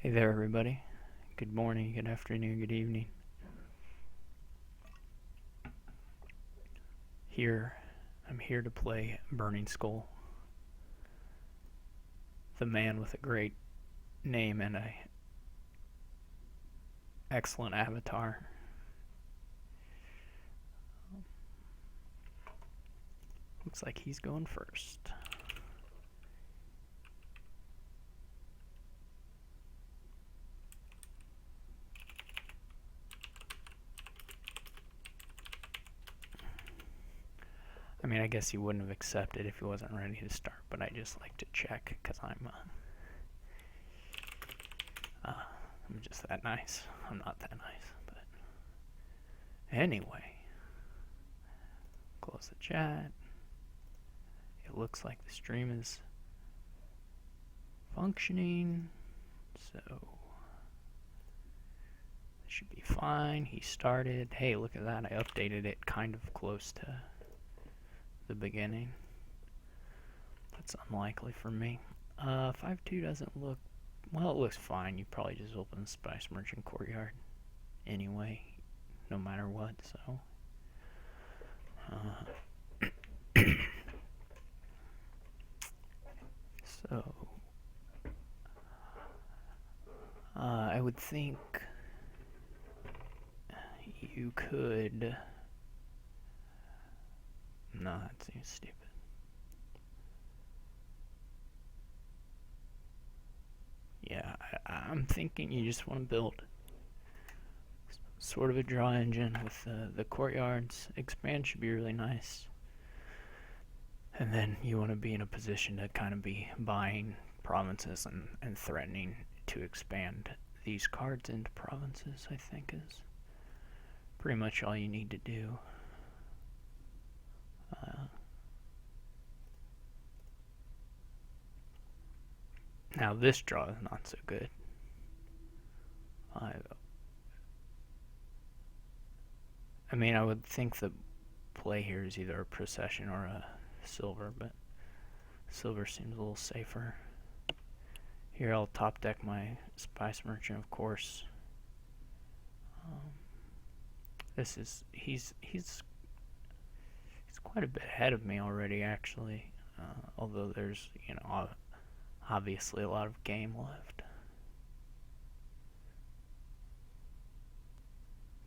Hey there, everybody. Good morning, good afternoon, good evening. I'm here to play Burning Skull, the man with a great name and a excellent avatar. Looks like he's going first. I mean, I guess he wouldn't have accepted if he wasn't ready to start, but I just like to check because I'm just that nice. I'm not that nice, but anyway, close the chat. It looks like the stream is functioning, so it should be fine. He started. Hey, look at that. I updated it kind of close to the beginning. That's unlikely for me. 5.2 doesn't look, well, it looks fine. You probably just open the Spice Merchant Courtyard anyway, no matter what, so. I would think you could, no, that seems stupid. Yeah, I'm thinking you just want to build sort of a draw engine with the courtyards. Expand should be really nice. And then you want to be in a position to kind of be buying provinces and threatening to expand these cards into provinces, I think is pretty much all you need to do. Now this draw is not so good. I mean, I would think the play here is either a procession or a silver, but silver seems a little safer. Here I'll top deck my Spice Merchant, of course. He's quite a bit ahead of me already, actually. Although there's, obviously a lot of game left.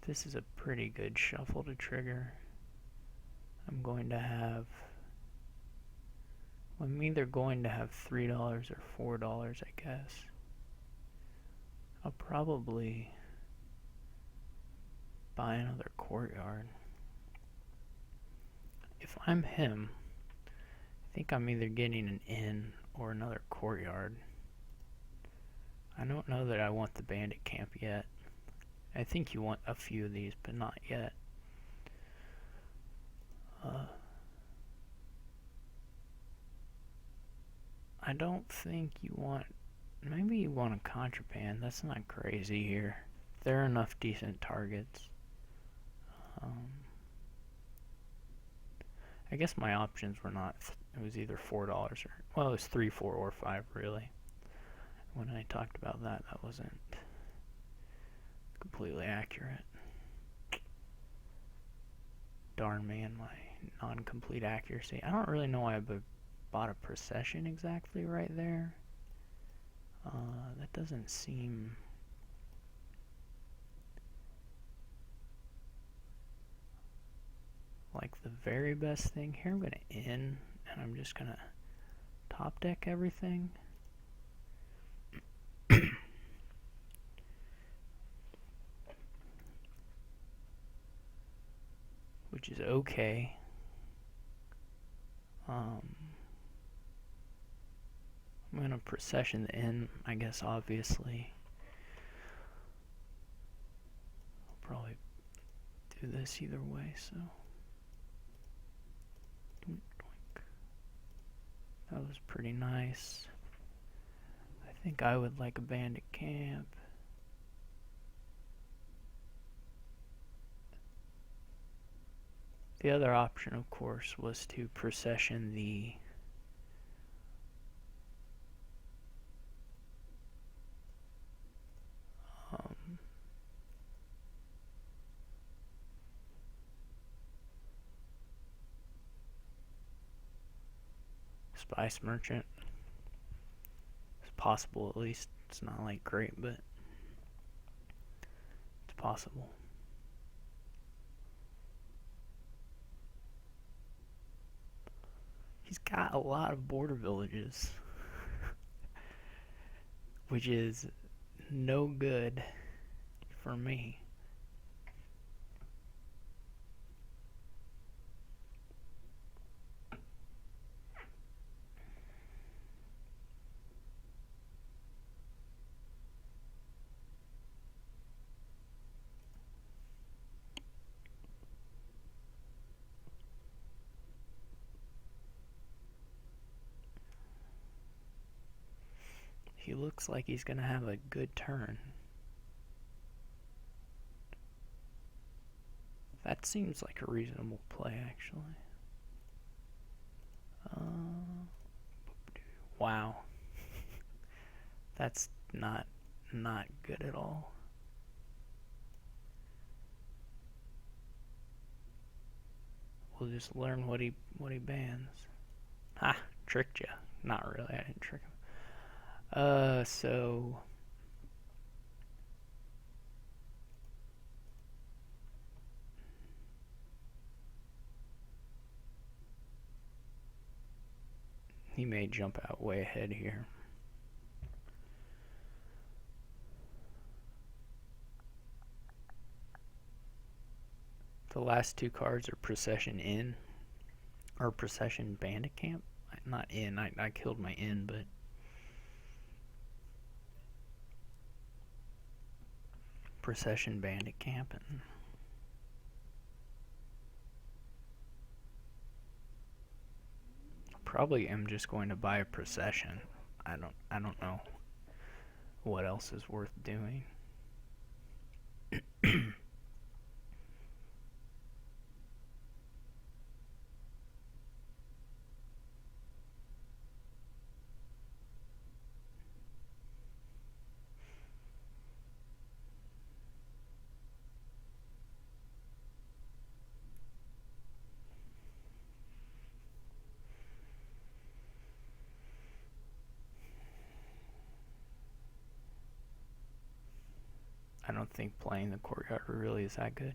This is a pretty good shuffle to trigger. I'm either going to have $3 or $4, I guess. I'll probably buy another courtyard. If I'm him, I think I'm either getting an inn or another courtyard. I don't know that I want the bandit camp yet. I think you want a few of these, but not yet. I don't think you want, maybe you want a contraband. That's not crazy here. There are enough decent targets. I guess my options were not, it was either $4 or, well, it was 3, 4, or 5 really. When I talked about that, that wasn't completely accurate. Darn man, my non-complete accuracy. I don't really know why I bought a procession exactly right there. That doesn't seem like the very best thing. Here I'm going to end, and I'm just going to top deck everything. Which is okay. I'm going to procession the inn, I guess, obviously. I'll probably do this either way, so. That was pretty nice. I think I would like a bandit camp. The other option, of course, was to procession the Spice Merchant. It's possible, at least. It's not like great, but it's possible. He's got a lot of border villages, which is no good for me. He looks like he's gonna have a good turn. That seems like a reasonable play, actually. Wow. That's not good at all. We'll just learn what he bans. Ha! Tricked you. Not really. I didn't trick him. So he may jump out way ahead here. The last two cards are Procession Inn or Procession Bandit Camp. Not Inn. I killed my Inn, but Procession Bandit Camp. And probably am just going to buy a Procession. I don't know what else is worth doing. I don't think playing the courtyard really is that good.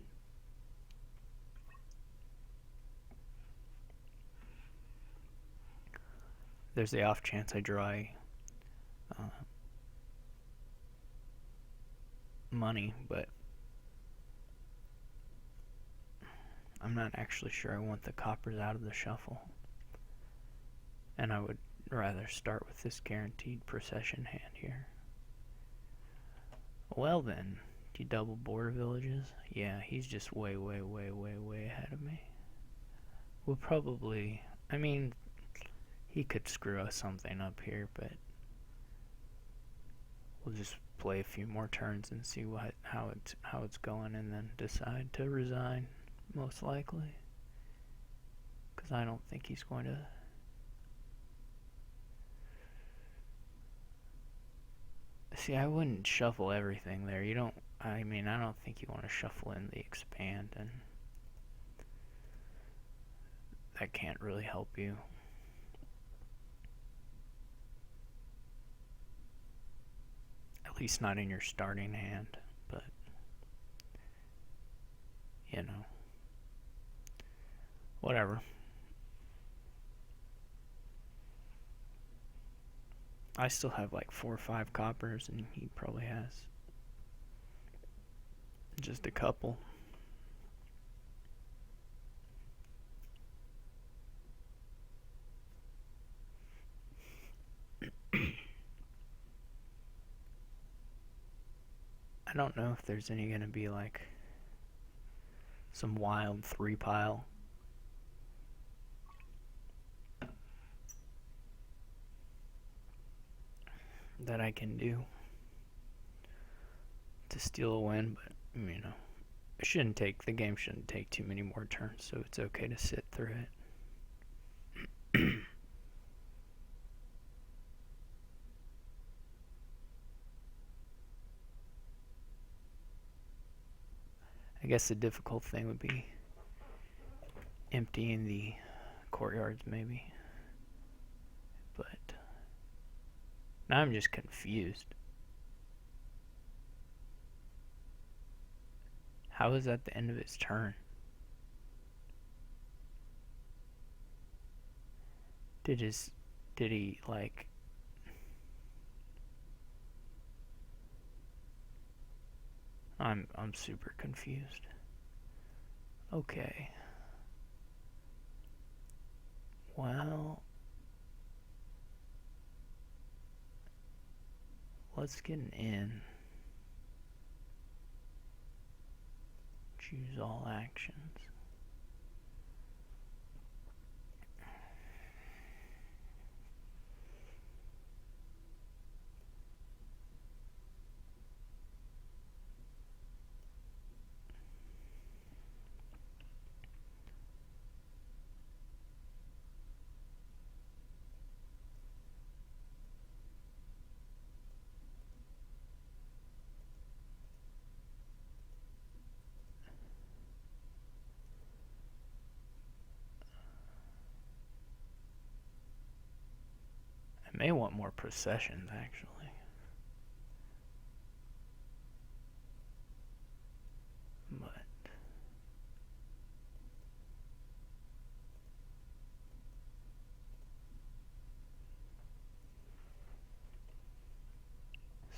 There's the off chance I draw money, but I'm not actually sure I want the coppers out of the shuffle. And I would rather start with this guaranteed procession hand here. Well then, do you double border villages? Yeah, he's just way ahead of me. We'll probably, I mean, he could screw us something up here, but we'll just play a few more turns and see how it's going, and then decide to resign, most likely. Because I don't think he's going to. See, I wouldn't shuffle everything there. I don't think you want to shuffle in the expand, and that can't really help you. At least not in your starting hand, but you know, whatever. I still have like 4 or 5 coppers, and he probably has just a couple. I don't know if there's any gonna be like some wild 3-pile. That I can do to steal a win, but you know, the game shouldn't take too many more turns, so it's okay to sit through it. I guess the difficult thing would be emptying the courtyards, maybe. but now I'm just confused. How is that the end of his turn? Did he like... I'm super confused. Okay. Well, let's get an in. Choose all actions. I may want more processions, actually. But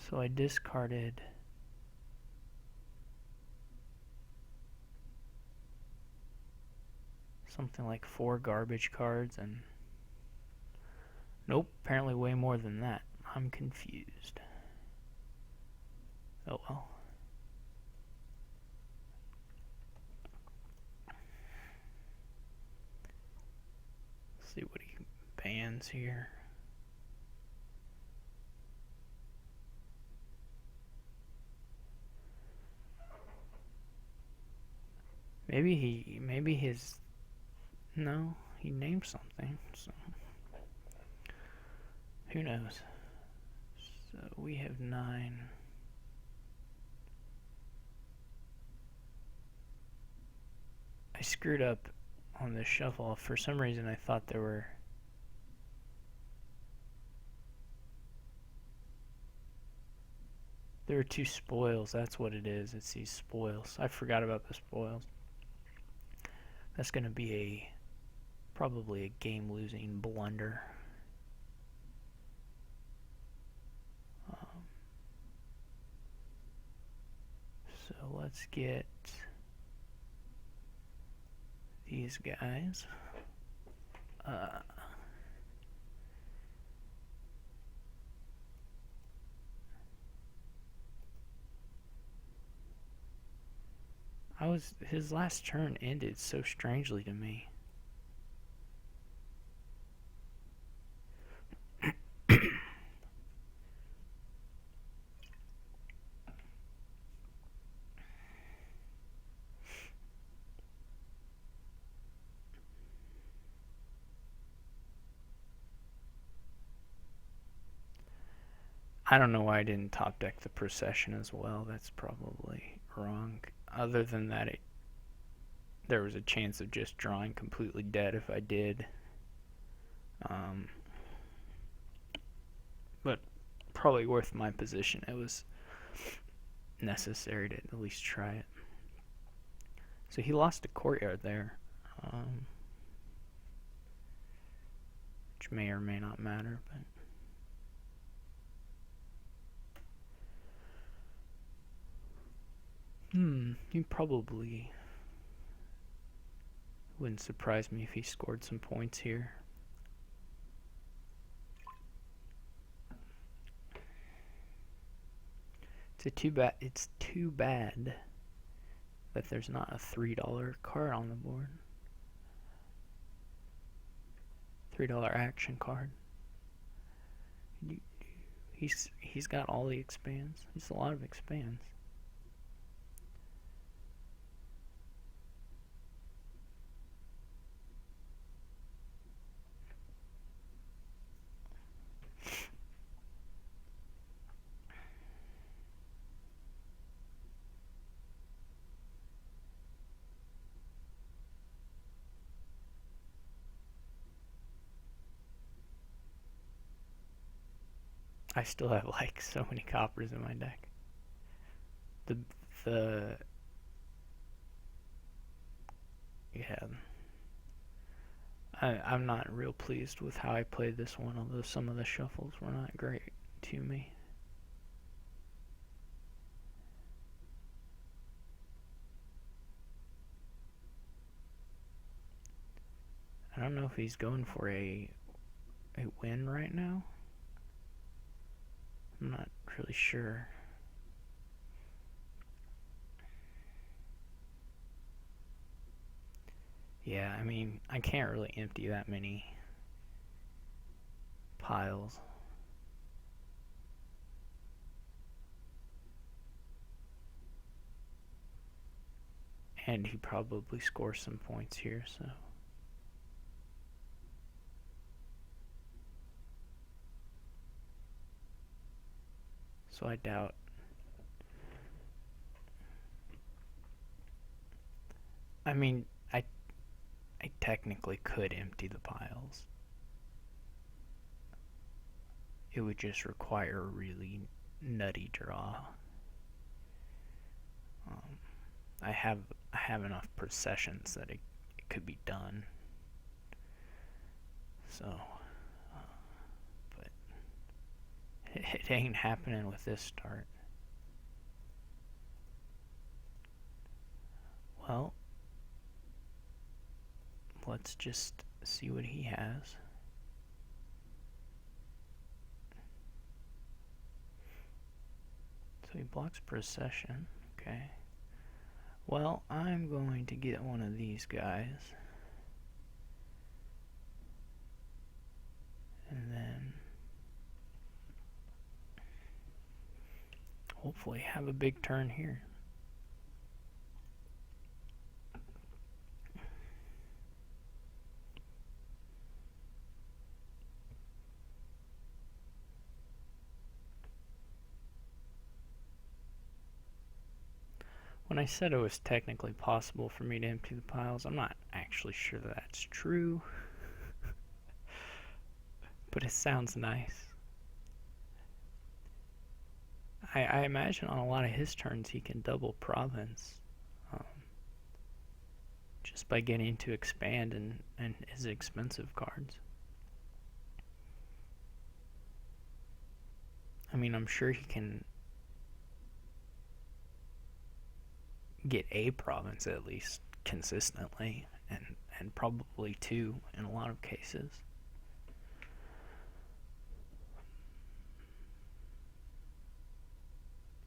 so I discarded something like 4 garbage cards, and nope, apparently way more than that. I'm confused. Oh well. Let's see what he bans here. Maybe his... No, he named something, so... Who knows? So we have 9. I screwed up on the shuffle. For some reason I thought there were... There were 2 spoils, that's what it is. It's these spoils. I forgot about the spoils. That's gonna be probably a game-losing blunder. So let's get these guys. His last turn ended so strangely to me. I don't know why I didn't top deck the procession as well. That's probably wrong. Other than that, there was a chance of just drawing completely dead if I did. But probably worth my position. It was necessary to at least try it. So he lost a courtyard there, which may or may not matter, but... He probably... Wouldn't surprise me if he scored some points here. It's too bad that there's not a $3 card on the board. $3 action card. He's got all the expands. He's a lot of expands. I still have like so many coppers in my deck. The the yeah, I'm not real pleased with how I played this one, although some of the shuffles were not great to me. I don't know if he's going for a win right now. I'm not really sure. Yeah, I mean, I can't really empty that many piles. And he probably scores some points here, so. So I doubt. I mean, I technically could empty the piles. It would just require a really nutty draw. I have enough processions that it could be done. So, but it ain't happening with this start. Well, let's just see what he has. So he blocks procession. Okay. Well, I'm going to get one of these guys. And then hopefully have a big turn here. When I said it was technically possible for me to empty the piles, I'm not actually sure that that's true. But it sounds nice. I imagine on a lot of his turns he can double province. Just by getting to expand and his expensive cards. I mean, I'm sure he can get a province at least consistently, and probably two in a lot of cases.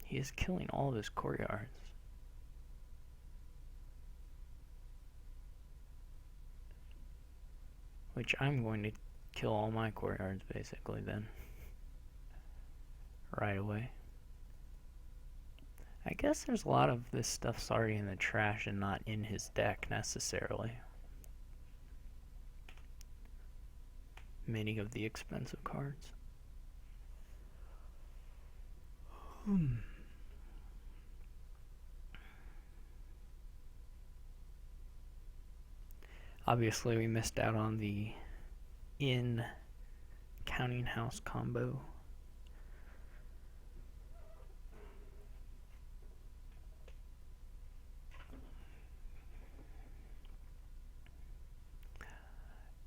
He is killing all of his courtyards. Which I'm going to kill all my courtyards basically then. Right away. I guess there's a lot of this stuff's already in the trash and not in his deck necessarily. Many of the expensive cards. Obviously we missed out on the in counting house combo.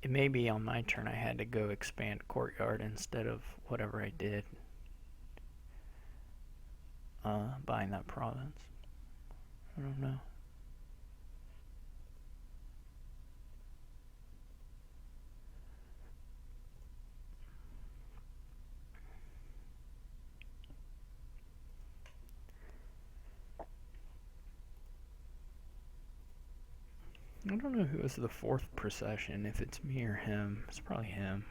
It may be on my turn I had to go expand courtyard instead of whatever I did. Buying that province. I don't know. I don't know who is the fourth procession, if it's me or him. It's probably him.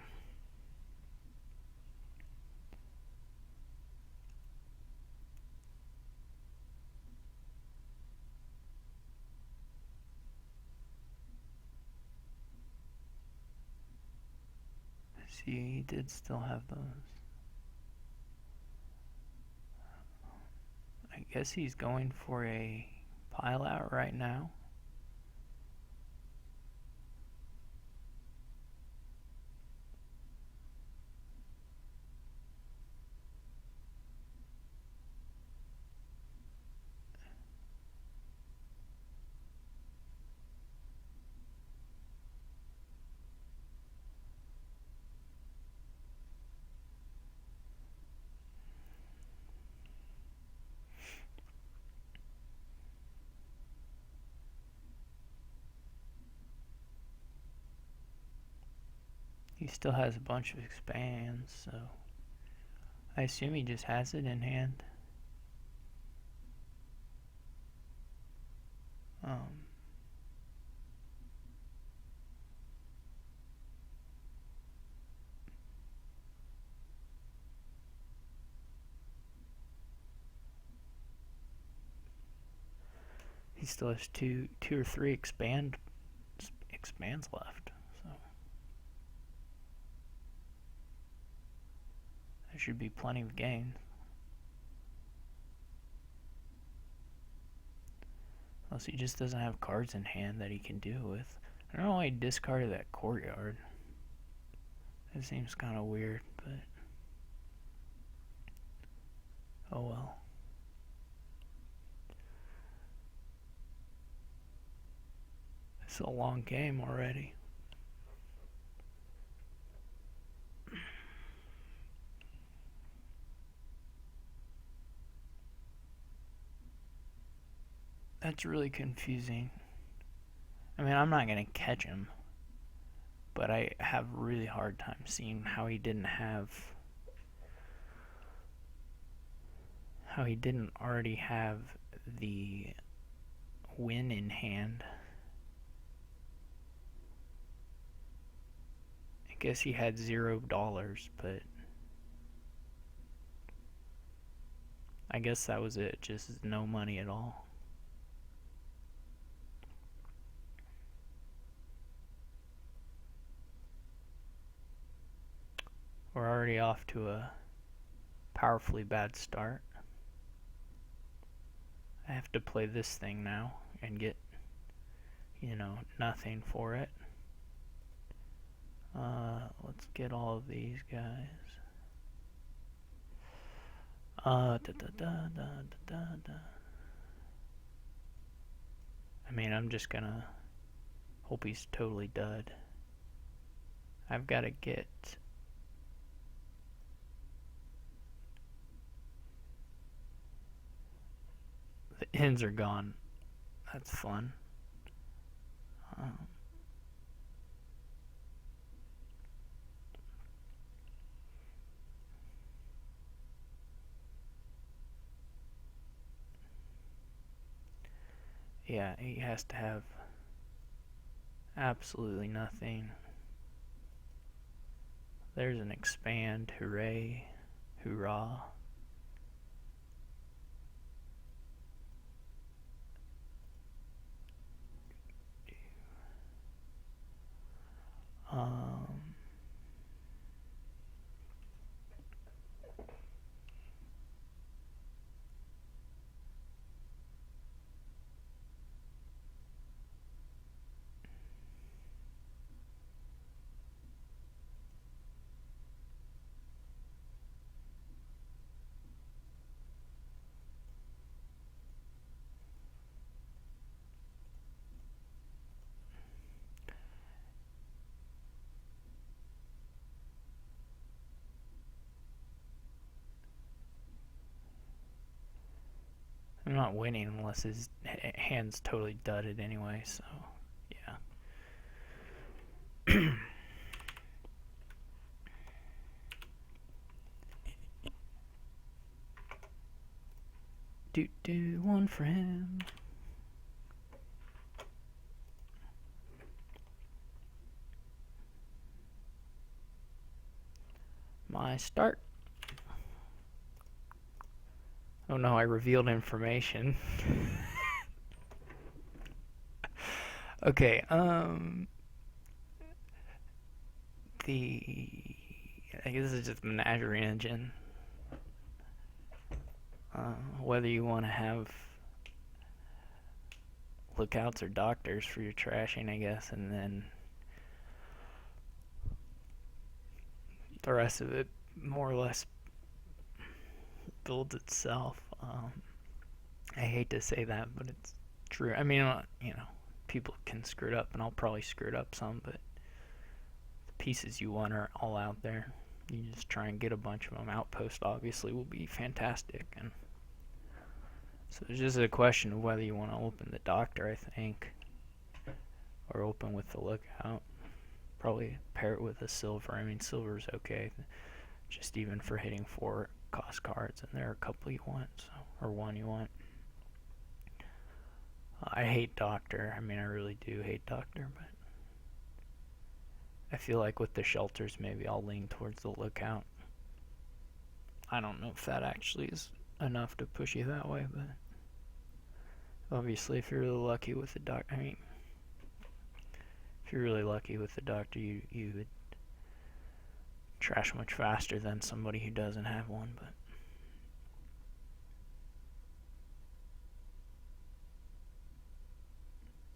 See, he did still have those. I guess he's going for a pile out right now. He still has a bunch of expands, so I assume he just has it in hand. He still has two or three expands left, so there should be plenty of gains. Unless he just doesn't have cards in hand that he can deal with. I don't know why he discarded that courtyard. It seems kind of weird, but oh well. It's a long game already. That's really confusing. I mean, I'm not going to catch him, but I have a really hard time seeing how he didn't already have the win in hand. I guess he had $0, but I guess that was it, just no money at all. We're already off to a powerfully bad start. I have to play this thing now and get, nothing for it. Let's get all of these guys. I mean, I'm just gonna hope he's totally dud. I've got to get the ends are gone. That's fun. Yeah, he has to have absolutely nothing. There's an expand. Hooray. Hoorah. I'm not winning unless his hand's totally dudded anyway, so yeah. Do one for him. My start. Oh no, I revealed information. Okay, I guess this is just Menagerie Engine. Whether you want to have lookouts or doctors for your trashing, I guess, and then the rest of it more or less builds itself. I hate to say that, but it's true. I mean, people can screw it up, and I'll probably screw it up some, but the pieces you want are all out there. You just try and get a bunch of them. Outpost obviously will be fantastic, and so it's just a question of whether you want to open the doctor, I think, or open with the lookout. Probably pair it with a silver. I mean, silver's okay, just even for hitting 4 cost cards, and there are a couple you want, so, or one you want. I hate Doctor. I mean, I really do hate Doctor, but I feel like with the shelters, maybe I'll lean towards the Lookout. I don't know if that actually is enough to push you that way, but obviously, if you're really lucky with the Doctor, I mean, if you're really lucky with the Doctor, you would trash much faster than somebody who doesn't have one, but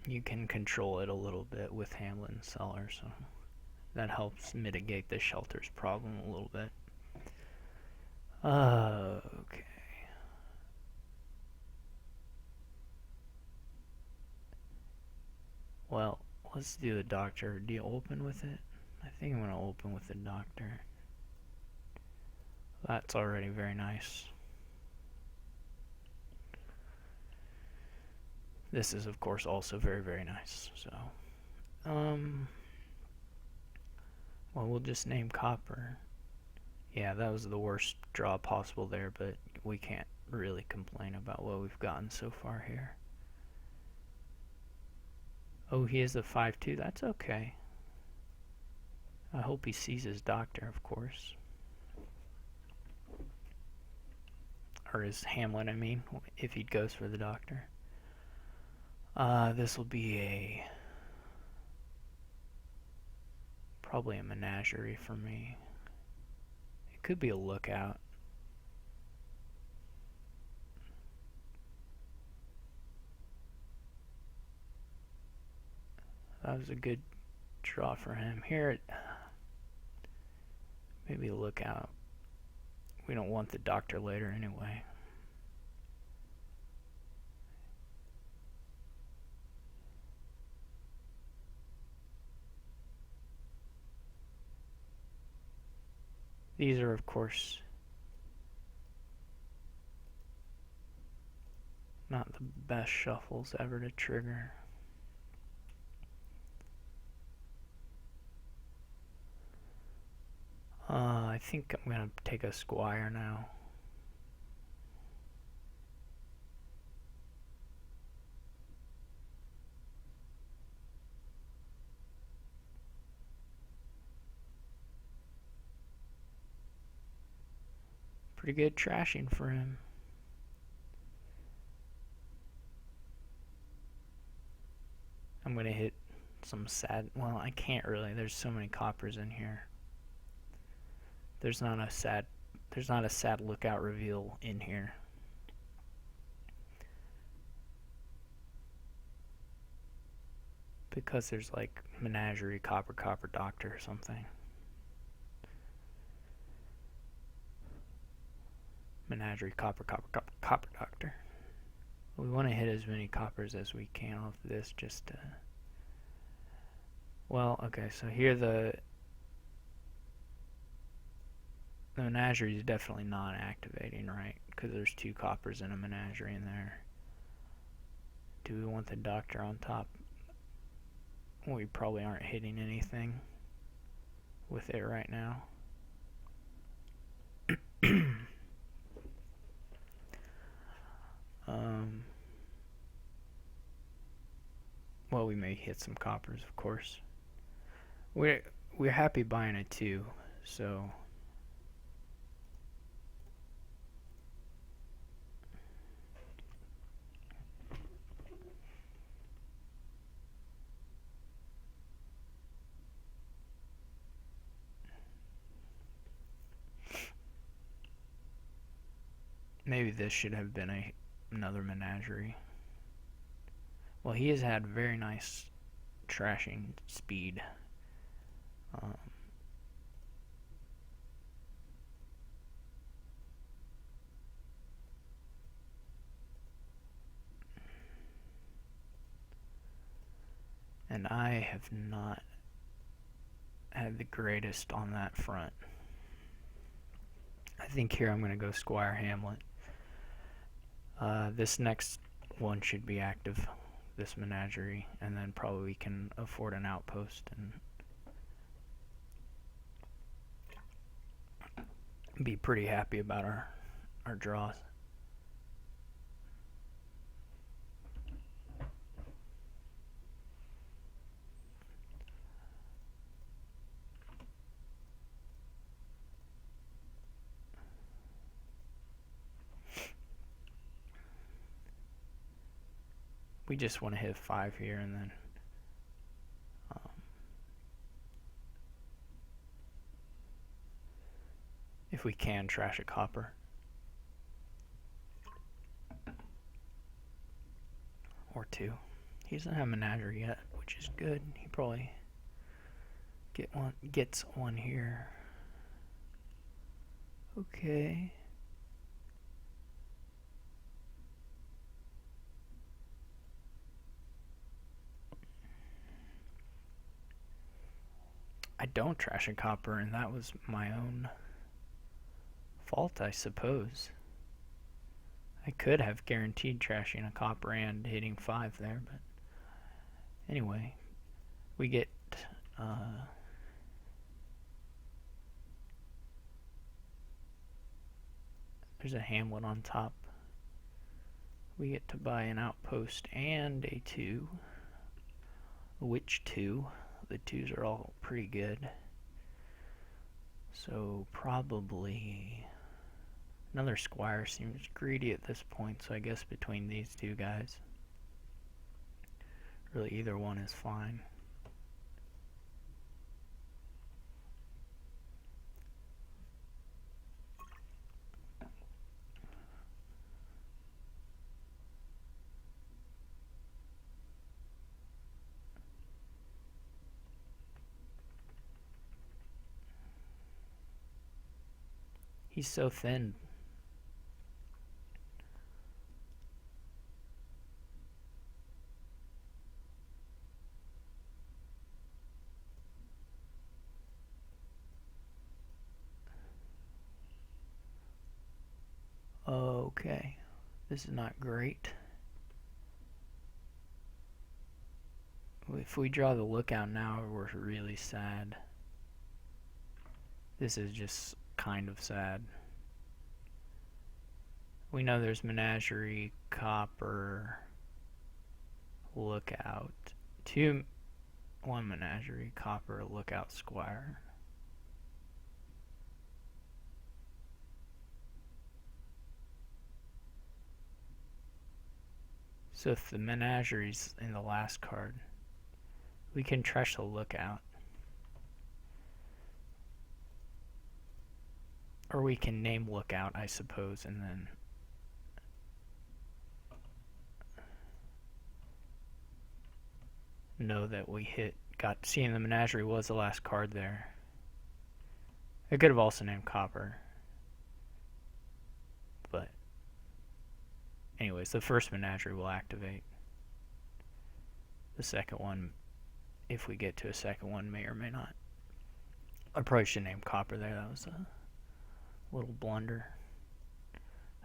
you can control it a little bit with Hamlet and Cellar, so that helps mitigate the shelters problem a little bit. Okay. Well, let's do the Doctor. Do you open with it? I think I'm going to open with the Doctor. That's already very nice. This is, of course, also very, very nice. So, well, we'll just name Copper. Yeah, that was the worst draw possible there, but we can't really complain about what we've gotten so far here. Oh, he is a 5-2. That's okay. I hope he sees his Doctor, of course. Or his Hamlet, I mean, if he goes for the Doctor. This will be probably a Menagerie for me. It could be a Lookout. That was a good draw for him. Here, maybe a Lookout. We don't want the Doctor later anyway. These are, of course, not the best shuffles ever to trigger. I think I'm going to take a Squire now. Pretty good trashing for him. I'm going to hit some sad... Well, I can't really. There's so many coppers in here. There's not a sad Lookout reveal in here. Because there's like Menagerie, Copper, Doctor or something. Menagerie, Copper, Doctor. We want to hit as many coppers as we can off this just to... Well, okay, so here the Menagerie is definitely not activating, right? Because there's 2 coppers in a Menagerie in there. Do we want the Doctor on top? We probably aren't hitting anything with it right now. Well, we may hit some coppers, of course. We're happy buying it too, so maybe this should have been another Menagerie. Well, he has had very nice trashing speed. And I have not had the greatest on that front. I think here I'm going to go Squire Hamlet. This next one should be active, this Menagerie, and then probably we can afford an outpost and be pretty happy about our draws. We just want to hit 5 here and then if we can, trash a copper. Or 2. He doesn't have Menagerie yet, which is good. He probably gets one here. Okay. I don't trash a copper, and that was my own fault, I suppose. I could have guaranteed trashing a copper and hitting 5 there, but anyway, we get there's a hamlet on top. We get to buy an outpost and a 2. Which 2? The 2s are all pretty good. So probably another squire seems greedy at this point, so I guess between these two guys, really either one is fine. He's so thin. Okay, this is not great. If we draw the lookout now, we're really sad. This is just kind of sad. We know there's Menagerie, copper, lookout, 1 Menagerie, copper, lookout, squire. So if the Menagerie's in the last card, we can trash the lookout. Or we can name lookout, I suppose, and then know that we seeing the Menagerie was the last card there. I could have also named copper. But anyways, the first Menagerie will activate. The second one, if we get to a second one, may or may not. I probably should name copper there. That was a little blunder.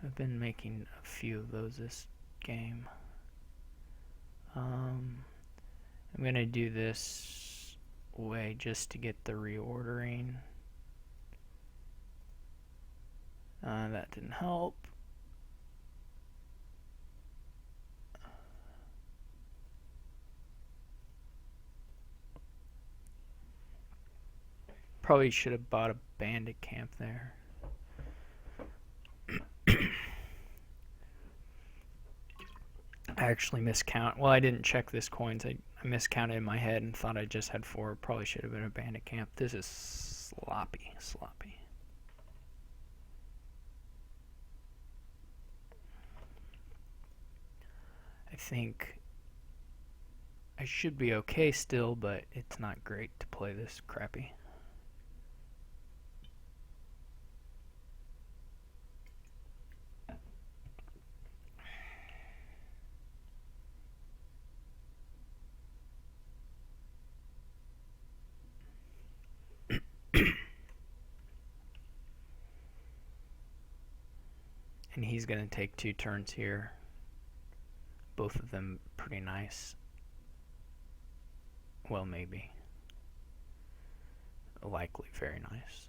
I've been making a few of those this game. I'm going to do this way just to get the reordering. That didn't help. Probably should have bought a bandit camp there. I actually miscount. Well, I didn't check this coins. I miscounted in my head and thought I just had 4. Probably should have been a bandit camp. This is sloppy. I think I should be okay still, but it's not great to play this crappy. And he's going to take 2 turns here. Both of them pretty nice. Well, maybe. Likely very nice.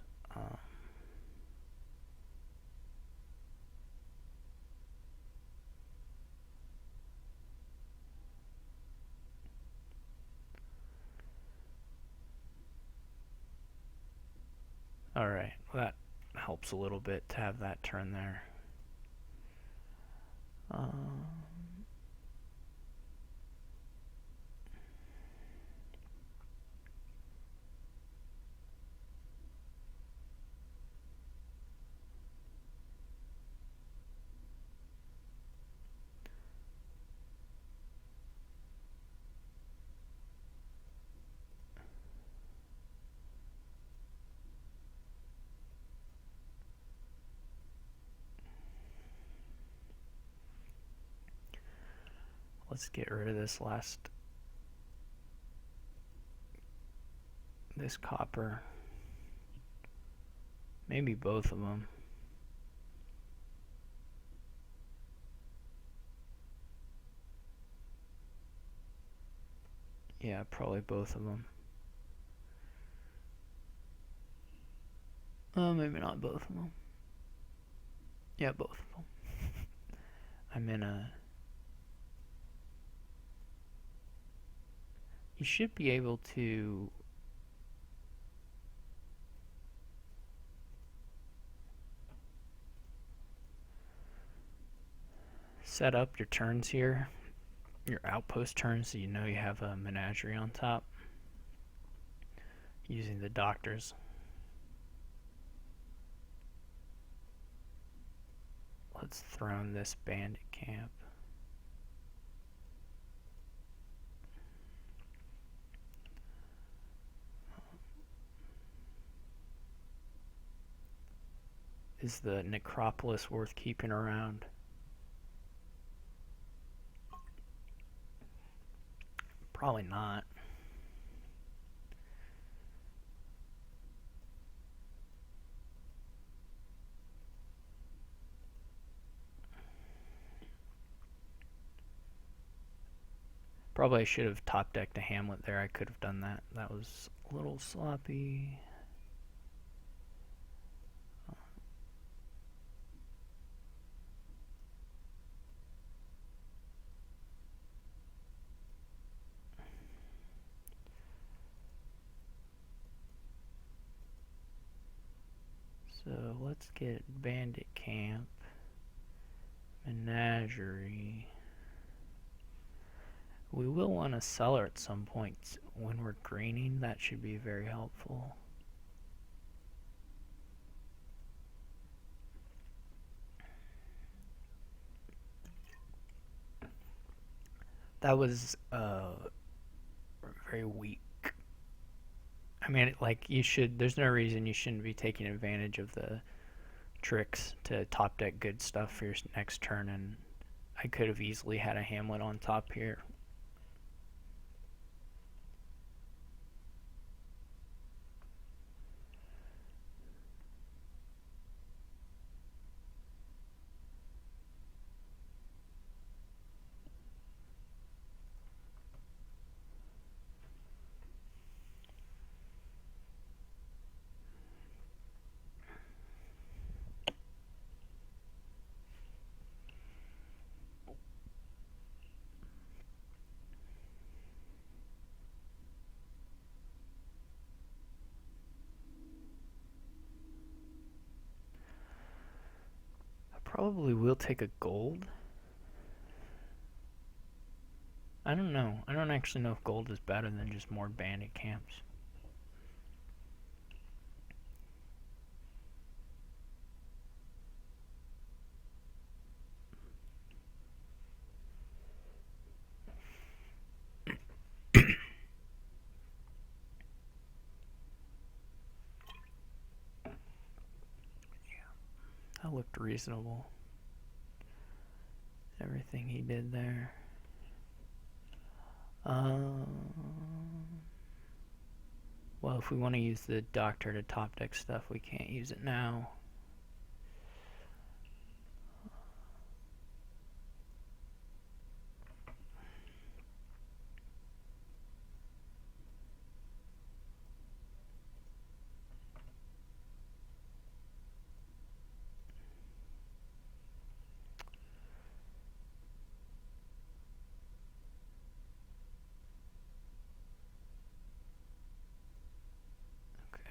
Alright, well, that helps a little bit to have that turn there. Let's get rid of this copper. Maybe both of them. Yeah, probably both of them. Maybe not both of them. Yeah, both of them. I'm in a... You should be able to... set up your turns here, your outpost turns, so you know you have a menagerie on top using the doctors. Let's throw this bandit camp. Is the necropolis worth keeping around? Probably not. Probably I should have top decked a Hamlet there. I could have done that. That was a little sloppy. So let's get bandit camp, menagerie. We will want a cellar at some point when we're greening. That should be very helpful. That was very weak. I mean, like, you should, there's no reason you shouldn't be taking advantage of the tricks to top deck good stuff for your next turn, and I could have easily had a Hamlet on top here. Probably will take a gold. I don't know. I don't actually know if gold is better than just more bandit camps. That looked reasonable. Everything he did there. Well, if we want to use the doctor to top deck stuff, we can't use it now.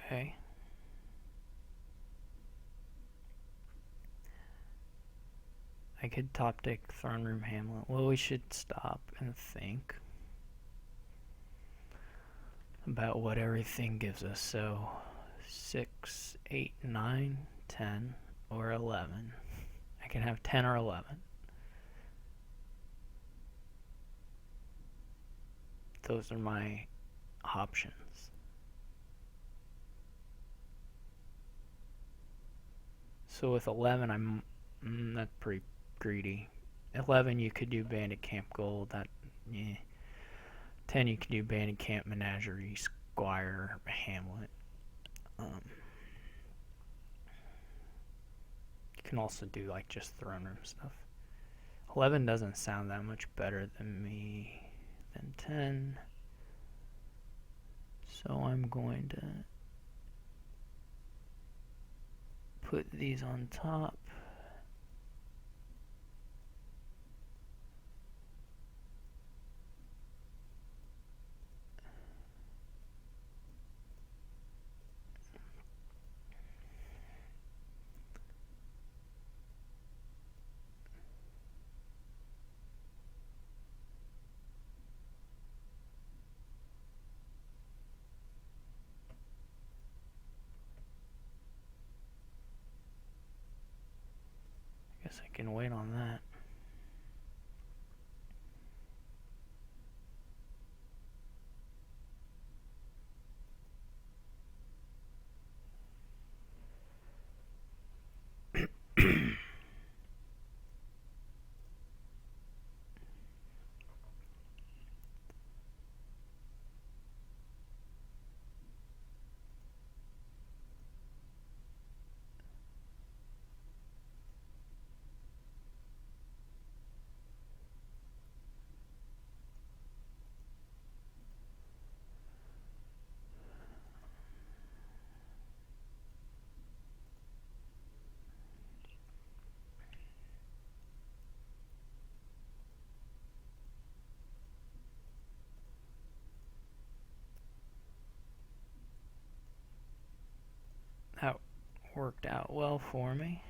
Okay. could top deck Throne Room Hamlet. Well, we should stop and think about what everything gives us. So 6, 8, 9, 10, or 11. I can have 10 or 11. Those are my options. So with 11, that's pretty greedy. 11, you could do Bandit Camp Gold. That, yeah. 10, you could do Bandit Camp Menagerie, Squire, Hamlet. You can also do like just Throne Room stuff. 11 doesn't sound that much better than 10. So I'm going to put these on top. Guess I can wait on that. That worked out well for me.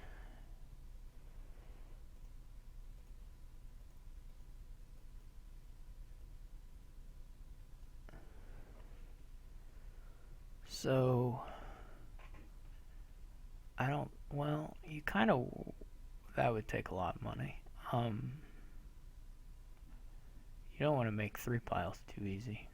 So I don't, well, you kind of, that would take a lot of money. You don't want to make 3 piles too easy.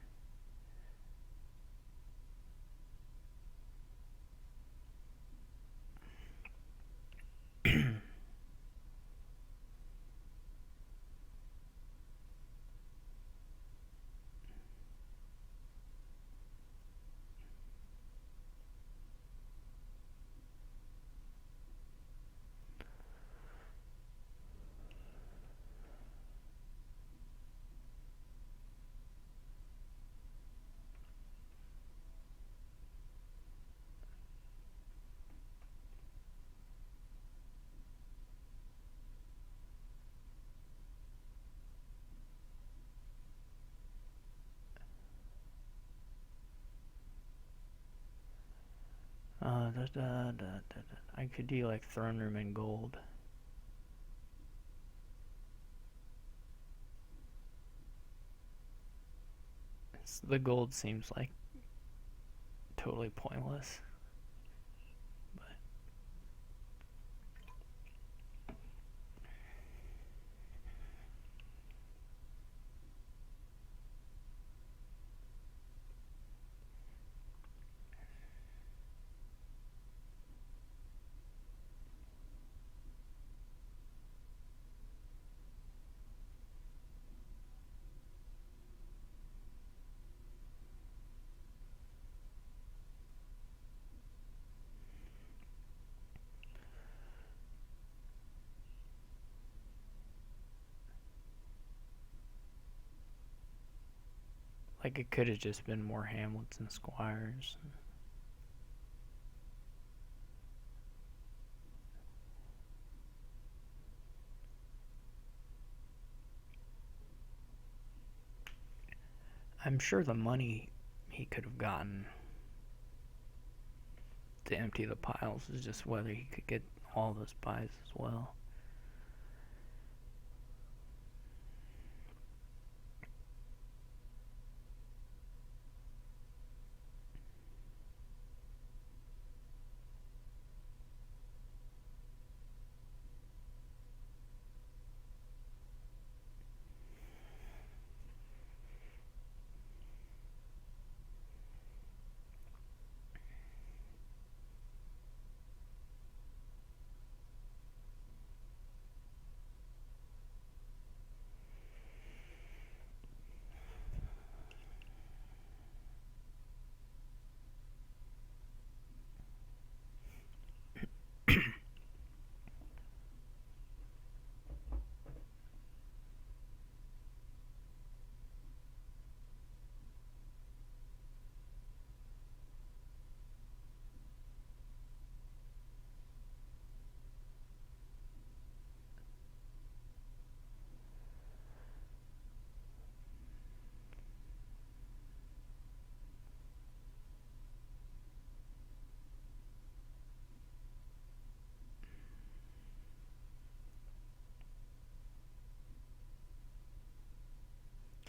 I could do like Throne Room in gold. The gold seems like totally pointless. Like it could have just been more Hamlets and Squires. I'm sure the money he could have gotten to empty the piles is just whether he could get all those buys as well.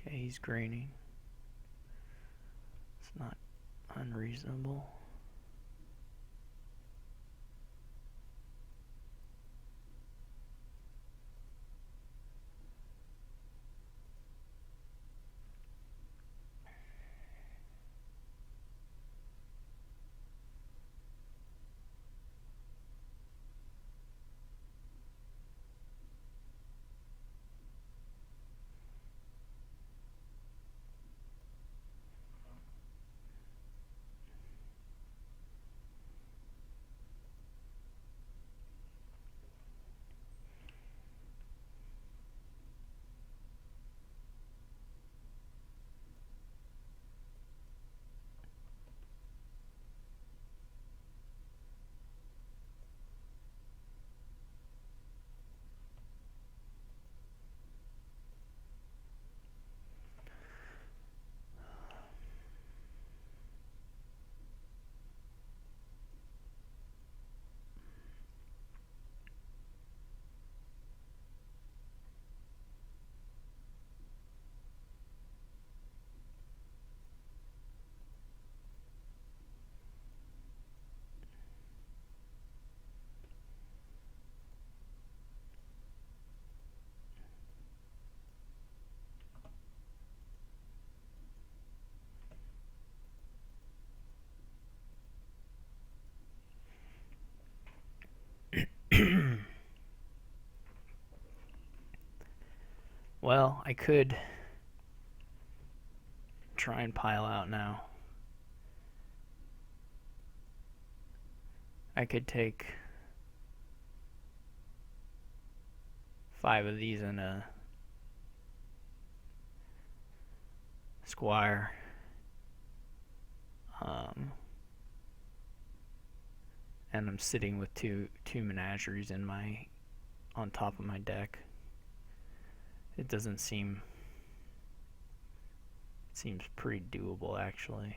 Okay, he's greening. It's not unreasonable. Well, I could try and pile out now. I could take 5 of these in a squire. And I'm sitting with two menageries in my on top of my deck. It doesn't seem. It seems pretty doable, actually.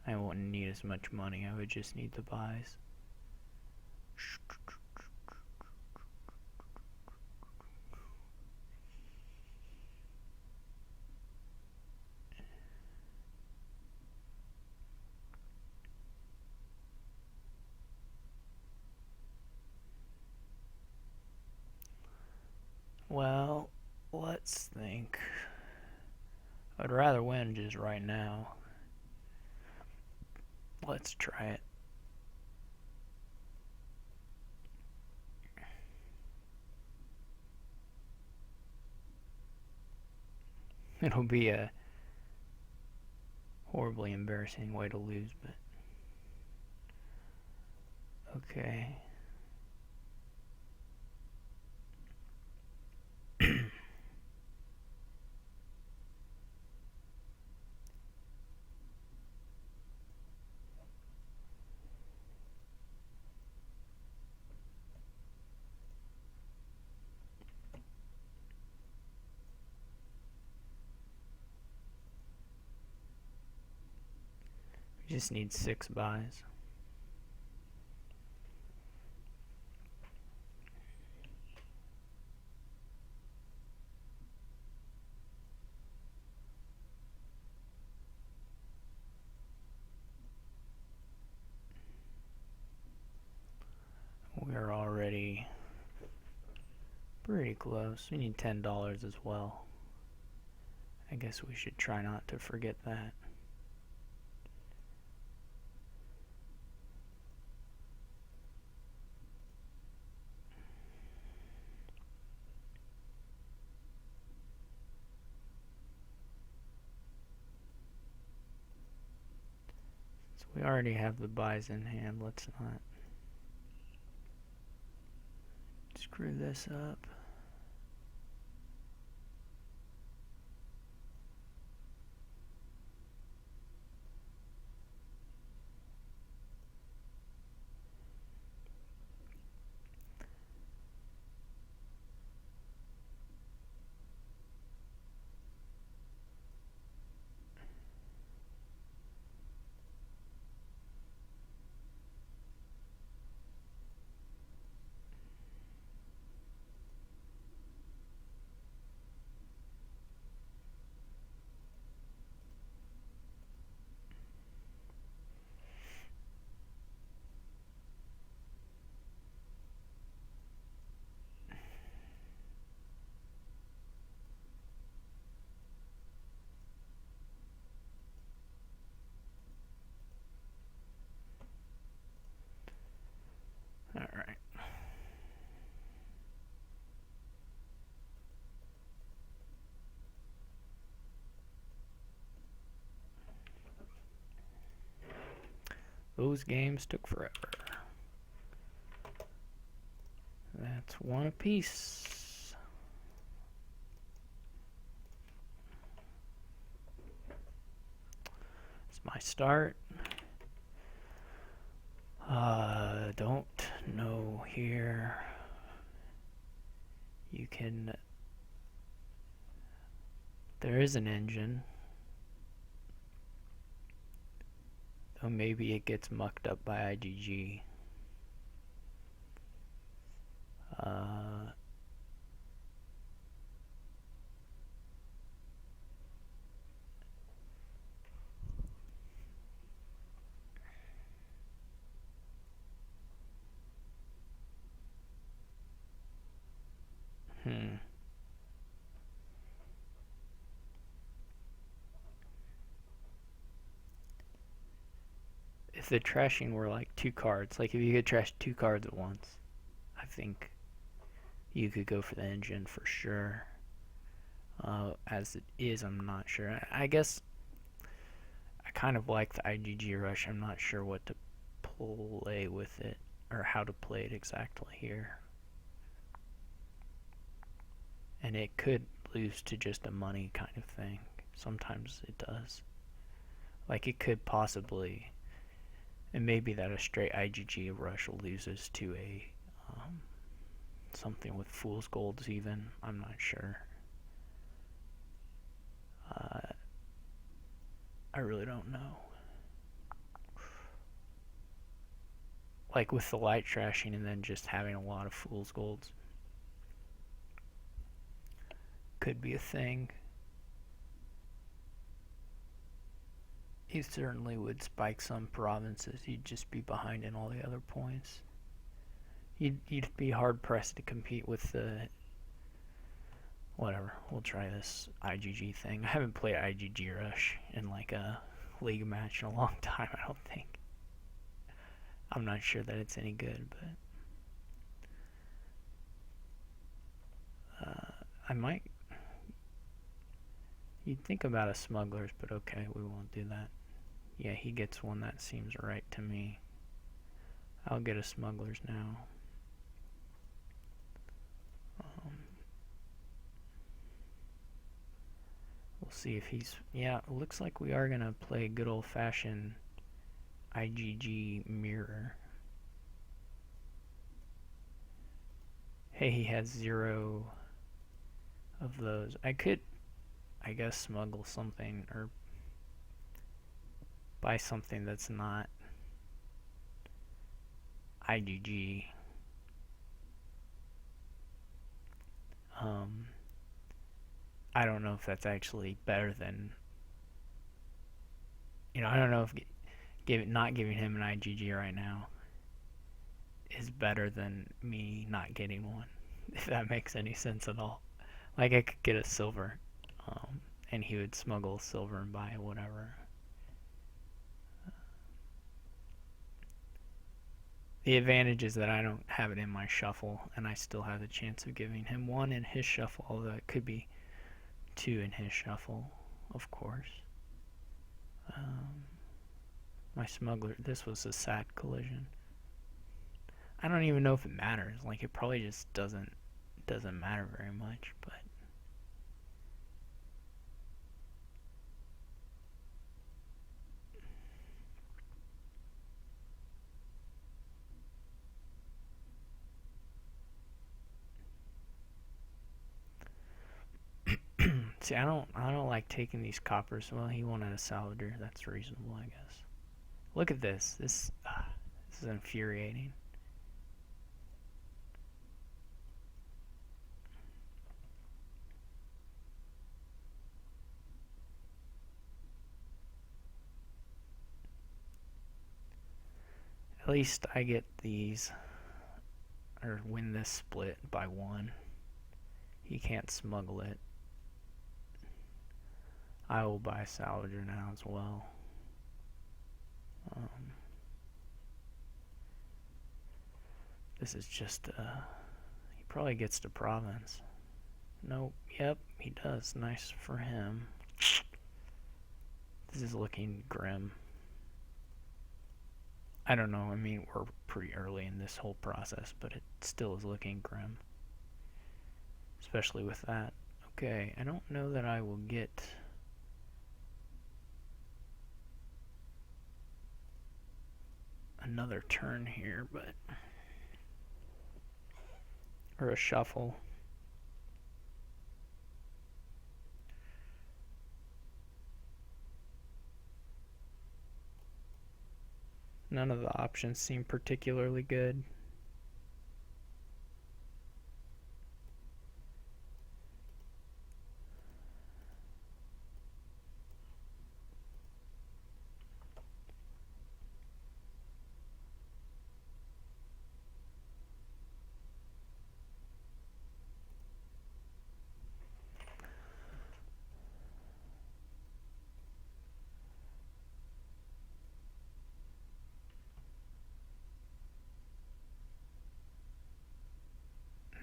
I wouldn't need as much money. I would just need the buys. Well, let's think. I'd rather win just right now. Let's try it. It'll be a horribly embarrassing way to lose, but okay. We just need 6 buys. We're already pretty close. We need $10 as well. I guess we should try not to forget that. So we already have the buys in hand. Let's not screw this up. Those games took forever. That's one apiece. It's my start. Don't know here. You can... There is an engine. Though maybe it gets mucked up by IgG. If the trashing were like 2 cards, like if you could trash 2 cards at once, I think you could go for the engine for sure. As it is, I'm not sure. I guess I kind of like the IgG rush. I'm not sure what to play with it or how to play it exactly here. And it could lose to just a money kind of thing. Sometimes it does. Like it could possibly, and maybe that a straight IgG rush loses to a something with fool's golds even. I'm not sure. I really don't know. Like with the light trashing and then just having a lot of fool's golds. Could be a thing. He certainly would spike some provinces. You'd just be behind in all the other points. You'd be hard pressed to compete with the... Whatever, we'll try this IgG thing. I haven't played IgG Rush in like a league match in a long time, I don't think. I'm not sure that it's any good, but... I might... You'd think about a smugglers, but okay, we won't do that. Yeah, he gets one that seems right to me. I'll get a smugglers now. We'll see if he's... Yeah, it looks like we are going to play good old-fashioned IgG mirror. Hey, he has 0 of those. I could, I guess, smuggle something or buy something that's not IgG. I don't know if that's actually better than... I don't know if not giving him an IgG right now is better than me not getting one, if that makes any sense at all. Like, I could get a silver, and he would smuggle silver and buy whatever. The advantage is that I don't have it in my shuffle, and I still have the chance of giving him 1 in his shuffle, although it could be 2 in his shuffle, of course. My smuggler, this was a sad collision. I don't even know if it matters. Like, it probably just doesn't matter very much, but... See, I don't like taking these coppers. Well, he wanted a salvager. That's reasonable, I guess. Look at this. This is infuriating. At least I get these, or win this split by 1. He can't smuggle it. I will buy a salvager now as well. This is just, he probably gets to province. Nope, yep, he does. Nice for him. This is looking grim. I don't know. I mean, we're pretty early in this whole process, but it still is looking grim. Especially with that. Okay, I don't know that I will get another turn here, but or a shuffle. None of the options seem particularly good.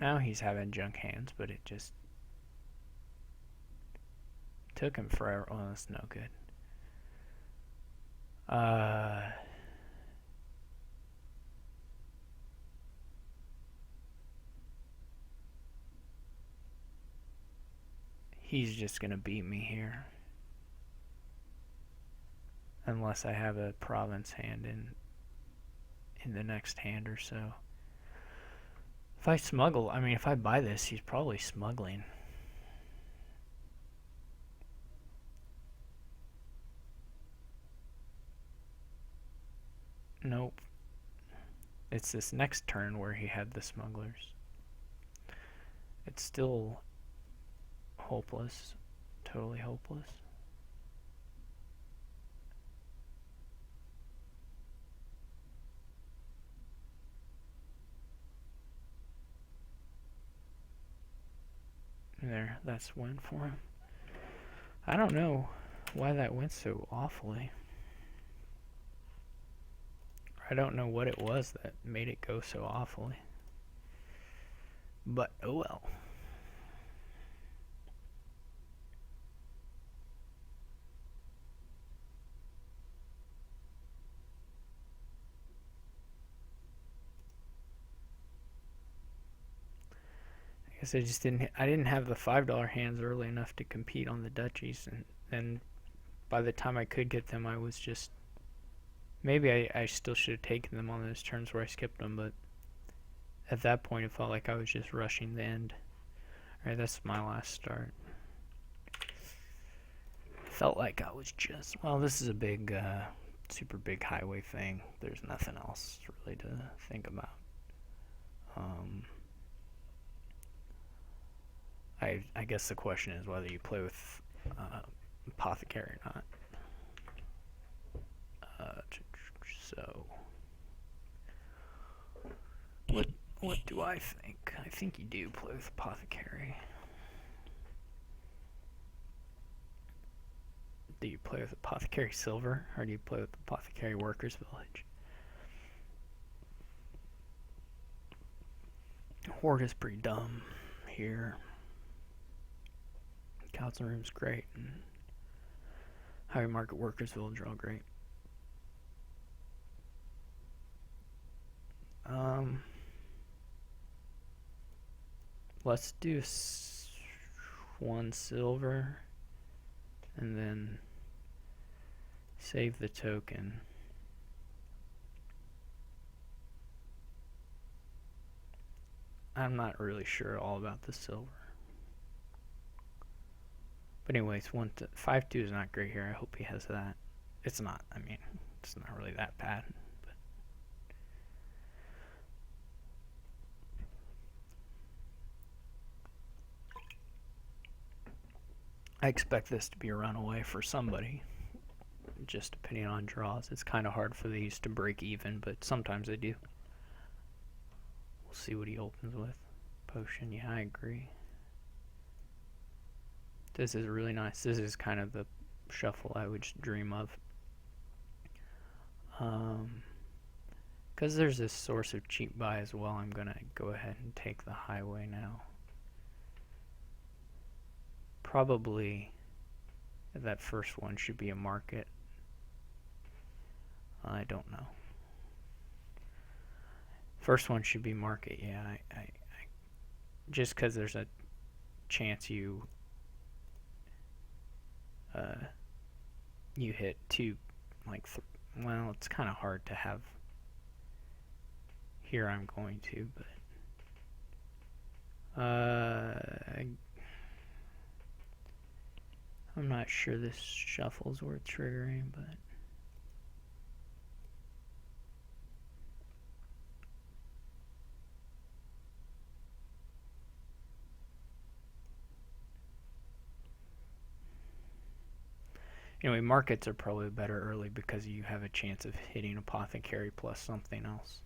Now he's having junk hands, but it just took him forever. Oh, that's no good. He's just gonna beat me here. Unless I have a province hand in the next hand or so. If I smuggle, I mean, if I buy this, he's probably smuggling. Nope. It's this next turn where he had the smugglers. It's still hopeless. Totally hopeless. There, that's win for him. I don't know why that went so awfully. I don't know what it was that made it go so awfully. But oh well. I guess I didn't have the $5 hands early enough to compete on the duchies, and then by the time I could get them, I was just maybe I still should have taken them on those turns where I skipped them, but at that point it felt like I was just rushing the end. Alright, that's my last start. Felt like I was just, well, this is a big, super big highway thing. There's nothing else really to think about. I guess the question is whether you play with Apothecary or not. So, what do I think? I think you do play with Apothecary. Do you play with Apothecary Silver, or do you play with Apothecary Workers Village? Horde is pretty dumb here. Council Room's great, and Highway Market Workers Village are all great. Let's do one silver, and then save the token. I'm not really sure all about the silver. But anyways, 5-2 is not great here. I hope he has that. It's not. I mean, it's not really that bad. But I expect this to be a runaway for somebody. Just depending on draws. It's kind of hard for these to break even, but sometimes they do. We'll see what he opens with. Potion, yeah, I agree. This is really nice. This is kind of the shuffle I would dream of. Because there's this source of cheap buy as well, I'm going to go ahead and take the highway now. Probably that first one should be a market. I don't know. First one should be market. Yeah, I just because there's a chance uh, you hit two, like, well, it's kind of hard to have. Here I'm going to, but I'm not sure this shuffle's worth triggering, but anyway, markets are probably better early because you have a chance of hitting apothecary plus something else.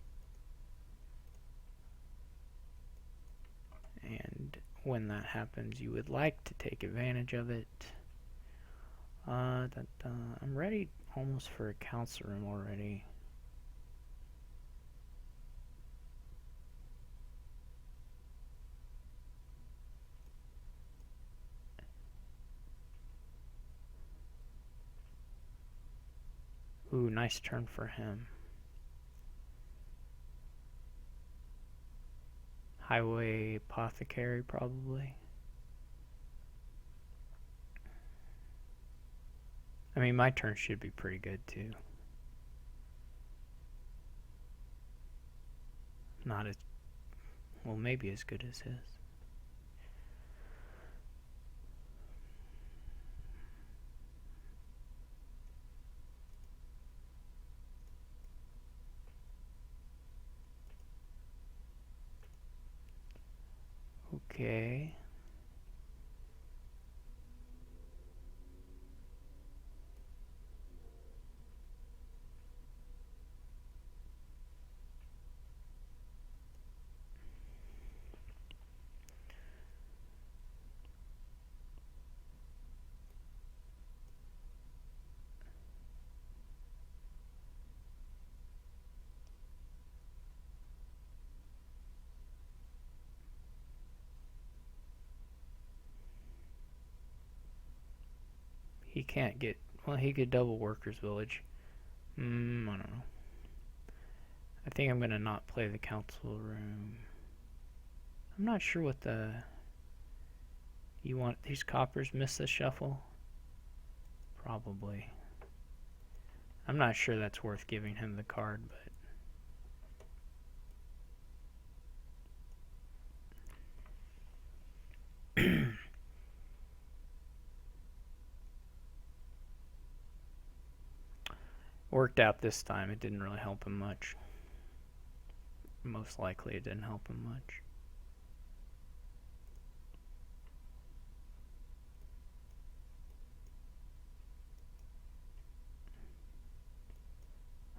And when that happens, you would like to take advantage of it. I'm ready almost for a council room already. Ooh, nice turn for him. Highway apothecary, probably. I mean, my turn should be pretty good, too. Not as... well, maybe as good as his. Okay. He can't get... well, he could double Workers' Village. I don't know. I think I'm going to not play the council room. I'm not sure what the... you want these coppers miss the shuffle? Probably. I'm not sure that's worth giving him the card, but... worked out this time. It didn't really help him much. Most likely it didn't help him much.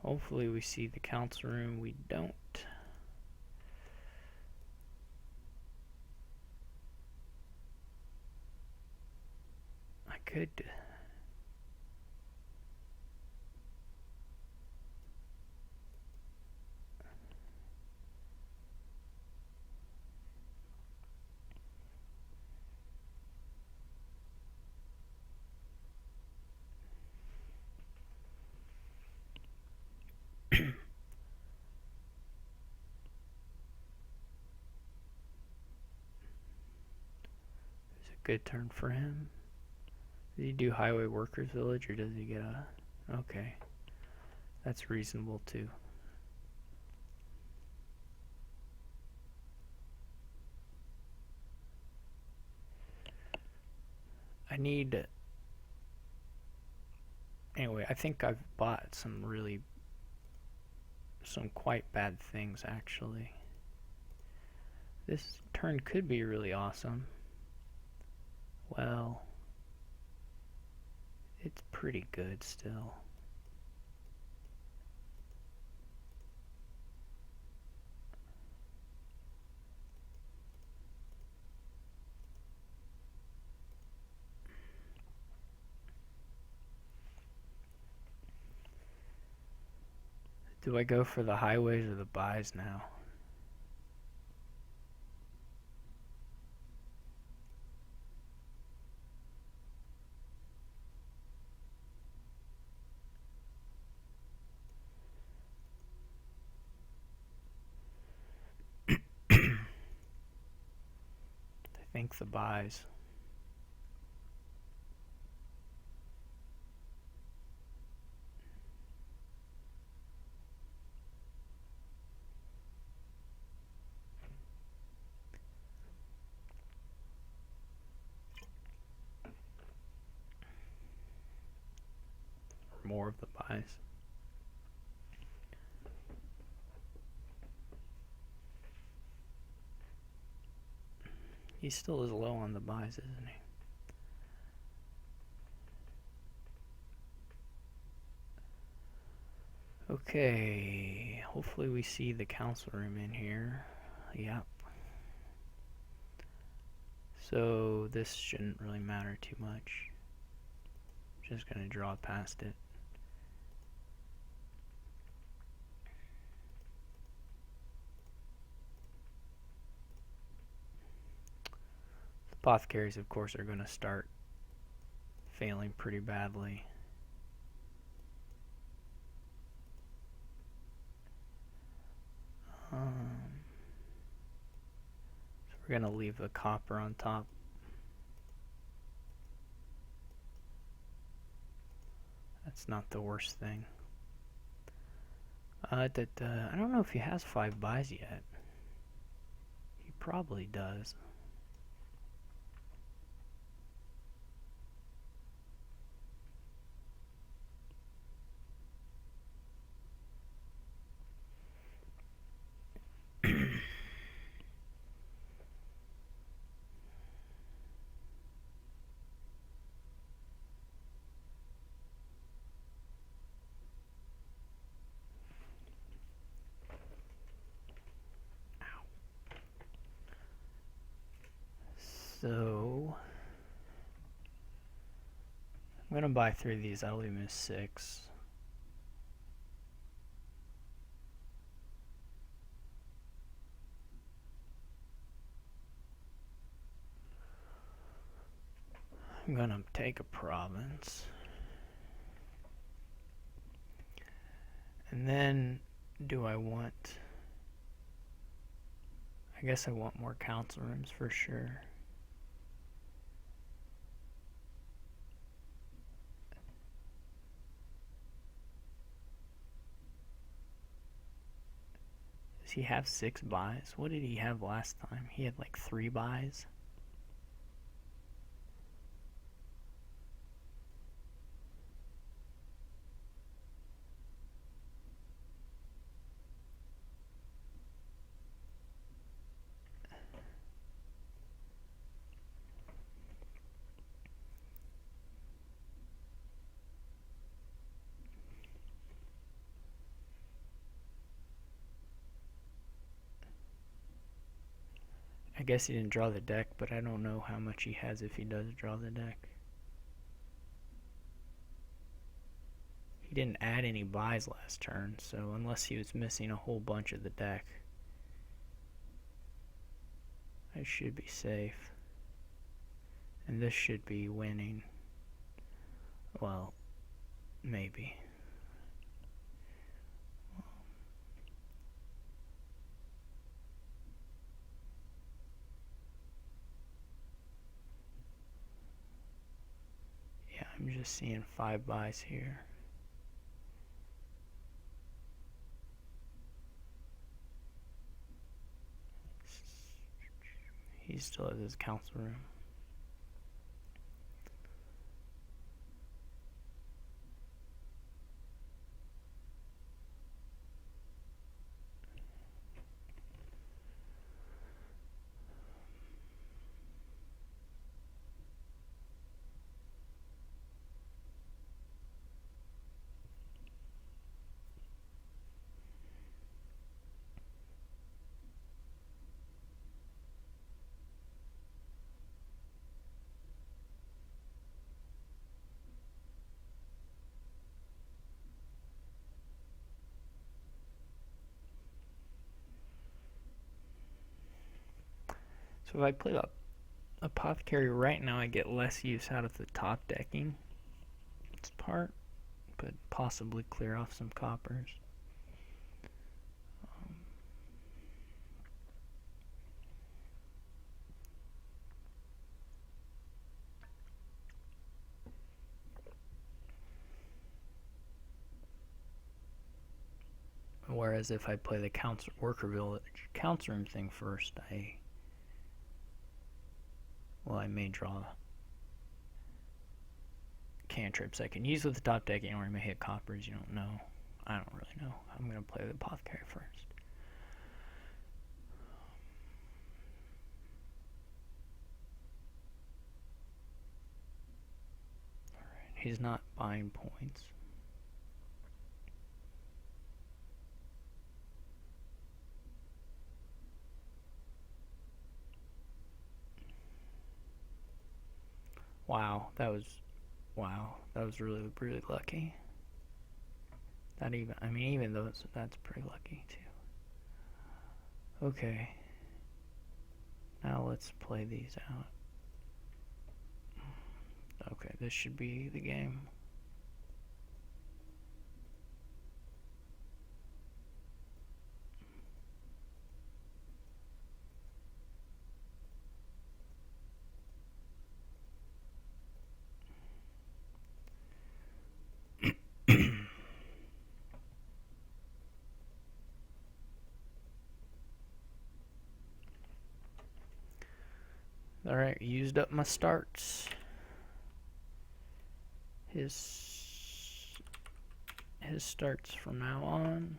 Hopefully we see the council room. We don't. I could... good turn for him. Does he do Highway Workers Village or does he get a... okay. That's reasonable too. I need... anyway, I think I've bought some quite bad things actually. This turn could be really awesome. Well, it's pretty good still. Do I go for the highways or the buys now? think the buys. Or more of the buys. He still is low on the buys, isn't he? Okay, hopefully we see the council room in here. Yep. So this shouldn't really matter too much. Just gonna draw past it. The apothecaries, of course, are gonna start failing pretty badly. So we're gonna leave the copper on top. That's not the worst thing. I don't know if he has 5 buys yet. He probably does. So I'm gonna buy 3 of these. I'll leave him as 6. I'm gonna take a province. And then, do I want... I guess I want more council rooms for sure. Does he have 6 buys? What did he have last time? He had like 3 buys. I guess he didn't draw the deck, but I don't know how much he has if he does draw the deck. He didn't add any buys last turn, so unless he was missing a whole bunch of the deck, I should be safe. And this should be winning. Well, maybe. Yeah, I'm just seeing 5 buys here. He still has his council room. So if I play up Apothecary right now, I get less use out of the top decking part, but possibly clear off some coppers. Whereas if I play the worker village counts room thing first, I may draw cantrips I can use with the top decking, or I may hit coppers. You don't know. I don't really know. I'm going to play the apothecary first. Alright, he's not buying points. Wow, that was really, really lucky. Even those, that's pretty lucky too. Okay. Now let's play these out. Okay, this should be the game. Alright, used up my starts. His starts from now on.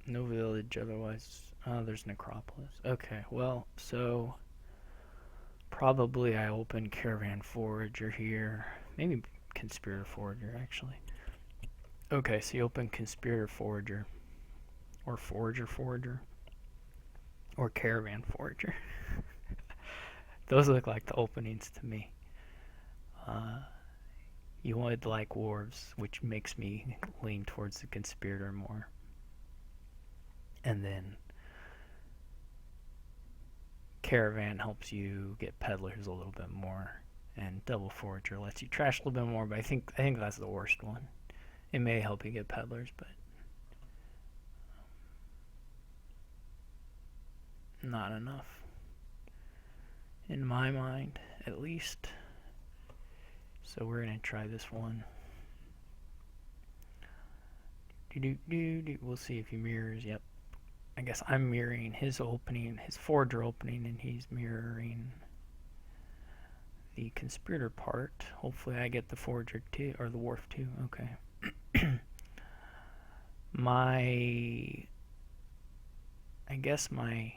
No village, otherwise. Oh, there's necropolis. Okay, well, so probably I open Caravan Forager here. Maybe Conspirator Forager, actually. Okay, so you open Conspirator Forager. Or Forager. Or Caravan Forager. Those look like the openings to me. You would like Wharves, which makes me lean towards the Conspirator more. And then Caravan helps you get Peddlers a little bit more, and Double Forager lets you trash a little bit more, but I think that's the worst one. It may help you get Peddlers, but not enough. In my mind, at least. So we're going to try this one. We'll see if he mirrors. Yep. I guess I'm mirroring his opening, his Forager opening, and he's mirroring the Conspirator part. Hopefully I get the Forager too, or the Wharf too. Okay. I guess my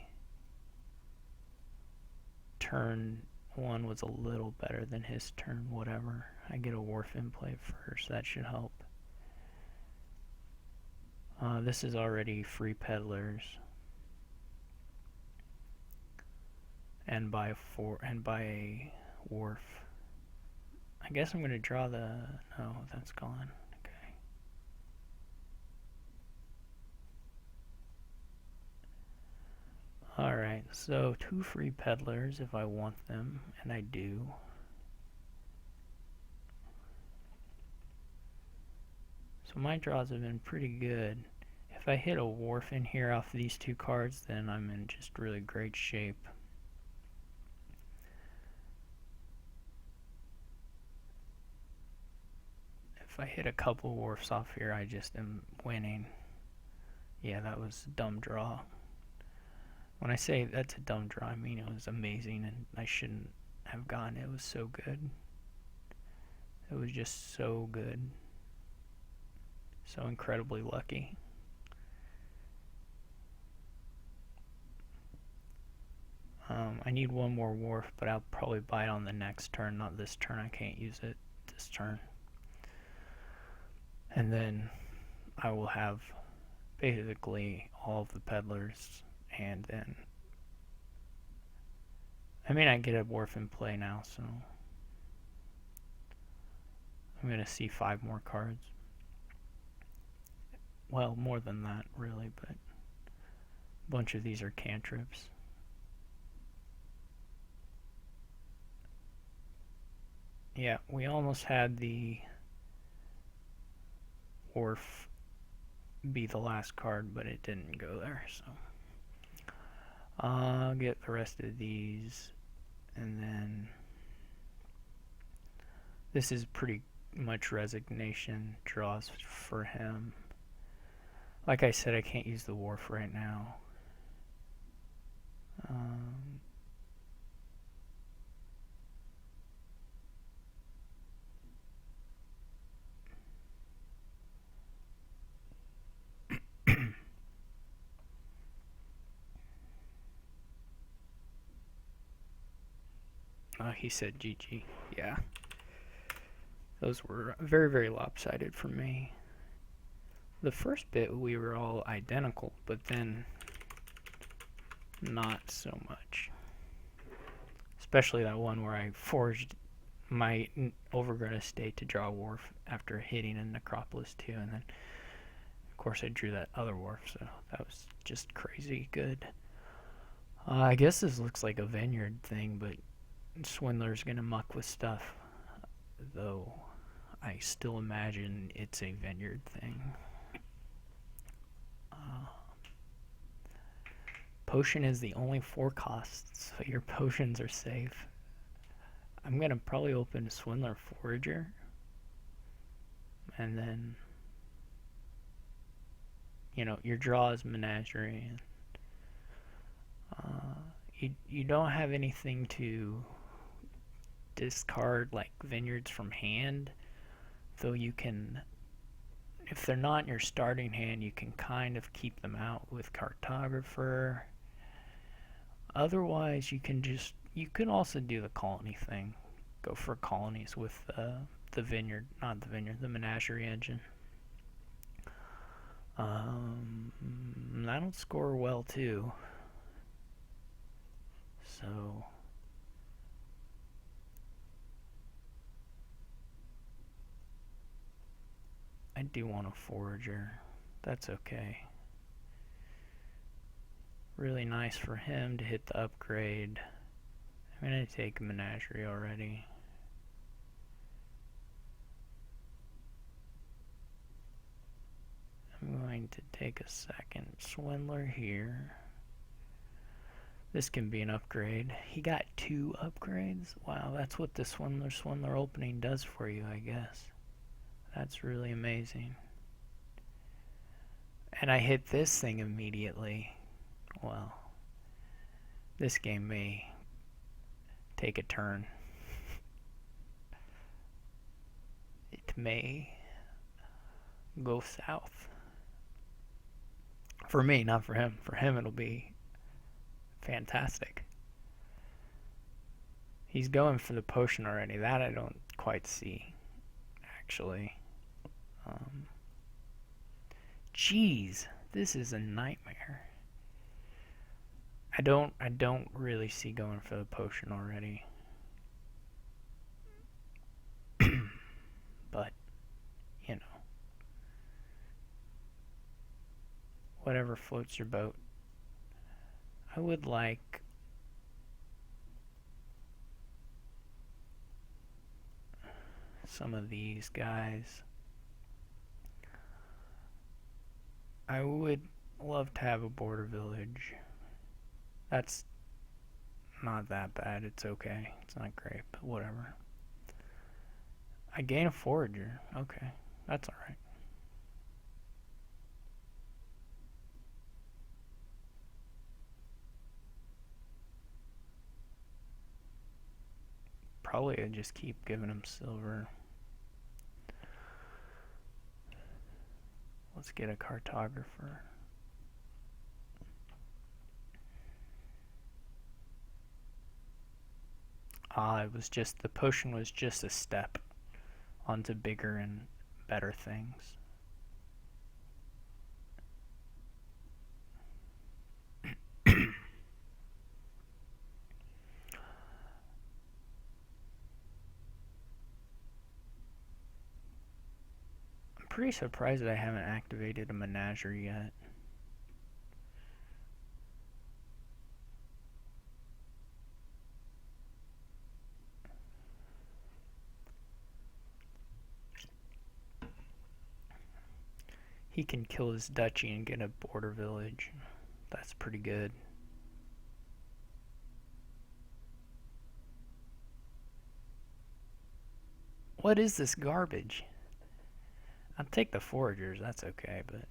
turn one was a little better than his turn, whatever. I get a Wharf in play first. That should help. This is already free Peddlers. And by a Wharf. I guess I'm going to draw the... No, that's gone. Okay. Alright, so 2 free Peddlers if I want them, and I do. So my draws have been pretty good. If I hit a Wharf in here off these 2 cards, then I'm in just really great shape. If I hit a couple Wharfs off here, I just am winning. Yeah, that was a dumb draw. When I say that's a dumb draw, I mean it was amazing, and I shouldn't have gone. It was so good. It was just so good. So incredibly lucky. I need one more Wharf, but I'll probably buy it on the next turn, not this turn. I can't use it this turn. And then I will have basically all of the Peddlers, and then I may not get a Wharf in play now, so I'm going to see 5 more cards. Well, more than that, really, but a bunch of these are cantrips. Yeah, we almost had the Wharf be the last card, but it didn't go there, so I'll get the rest of these, and then this is pretty much resignation draws for him. Like I said, I can't use the Wharf right now. He said GG. Yeah. Those were very, very lopsided for me. The first bit we were all identical, but then not so much. Especially that one where I forged my Overgrown Estate to draw a Wharf after hitting a Necropolis too, and then of course I drew that other Wharf, so that was just crazy good. I guess this looks like a Vineyard thing, but Swindler's gonna muck with stuff, though I still imagine it's a Vineyard thing. Potion is the only 4 costs, so your potions are safe. I'm gonna probably open Swindler Forager, and then, you know, your draw is Menagerie. You don't have anything to discard like Vineyards from hand, though you can, if they're not in your starting hand, you can kind of keep them out with Cartographer. Otherwise, you can also do the colony thing. Go for colonies with the Vineyard, not the Vineyard, the Menagerie engine. That'll score well too. So I do want a Forager. That's okay. Really nice for him to hit the upgrade. I'm going to take a Menagerie already. I'm going to take a second Swindler here. This can be an upgrade. He got 2 upgrades? Wow, that's what the Swindler opening does for you, I guess. That's really amazing. And I hit this thing immediately. Well, this game may take a turn. It may go south. For me, not for him. For him, it'll be fantastic. He's going for the potion already. That I don't quite see, actually. Jeez, this is a nightmare. I don't really see going for the potion already. But, you know, whatever floats your boat. I would like some of these guys. I would love to have a border village. That's not that bad. It's okay. It's not great, but whatever. I gain a Forager. Okay, that's alright. Probably I'd just keep giving him silver. Let's get a Cartographer. It was just, the potion was just a step onto bigger and better things. I'm pretty surprised that I haven't activated a Menagerie yet. He can kill his duchy and get a border village. That's pretty good. What is this garbage? I'll take the foragers, that's okay, but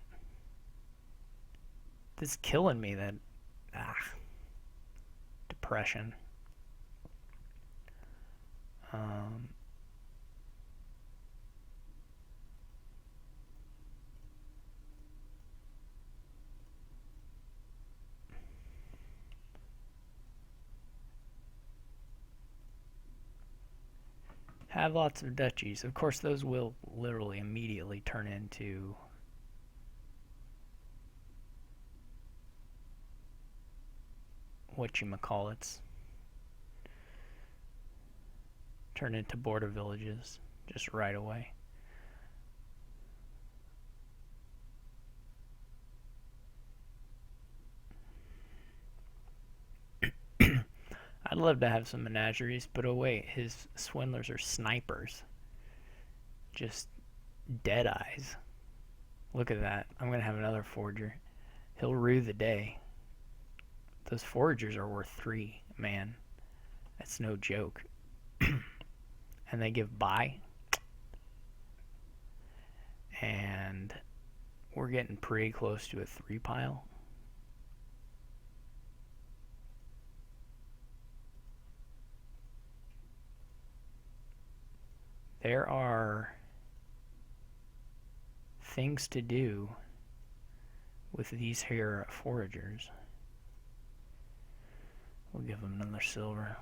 this is killing me. That depression. Um, have lots of duchies. Of course, those will literally immediately turn into whatchamacallits. Turn into border villages just right away. I'd love to have some menageries, but oh wait, his swindlers are snipers. Just dead eyes. Look at that. I'm going to have another forger. He'll rue the day. Those foragers are worth 3, man. That's no joke. And they give buy. And we're getting pretty close to a 3 pile. There are things to do with these here foragers. We'll give them another silver.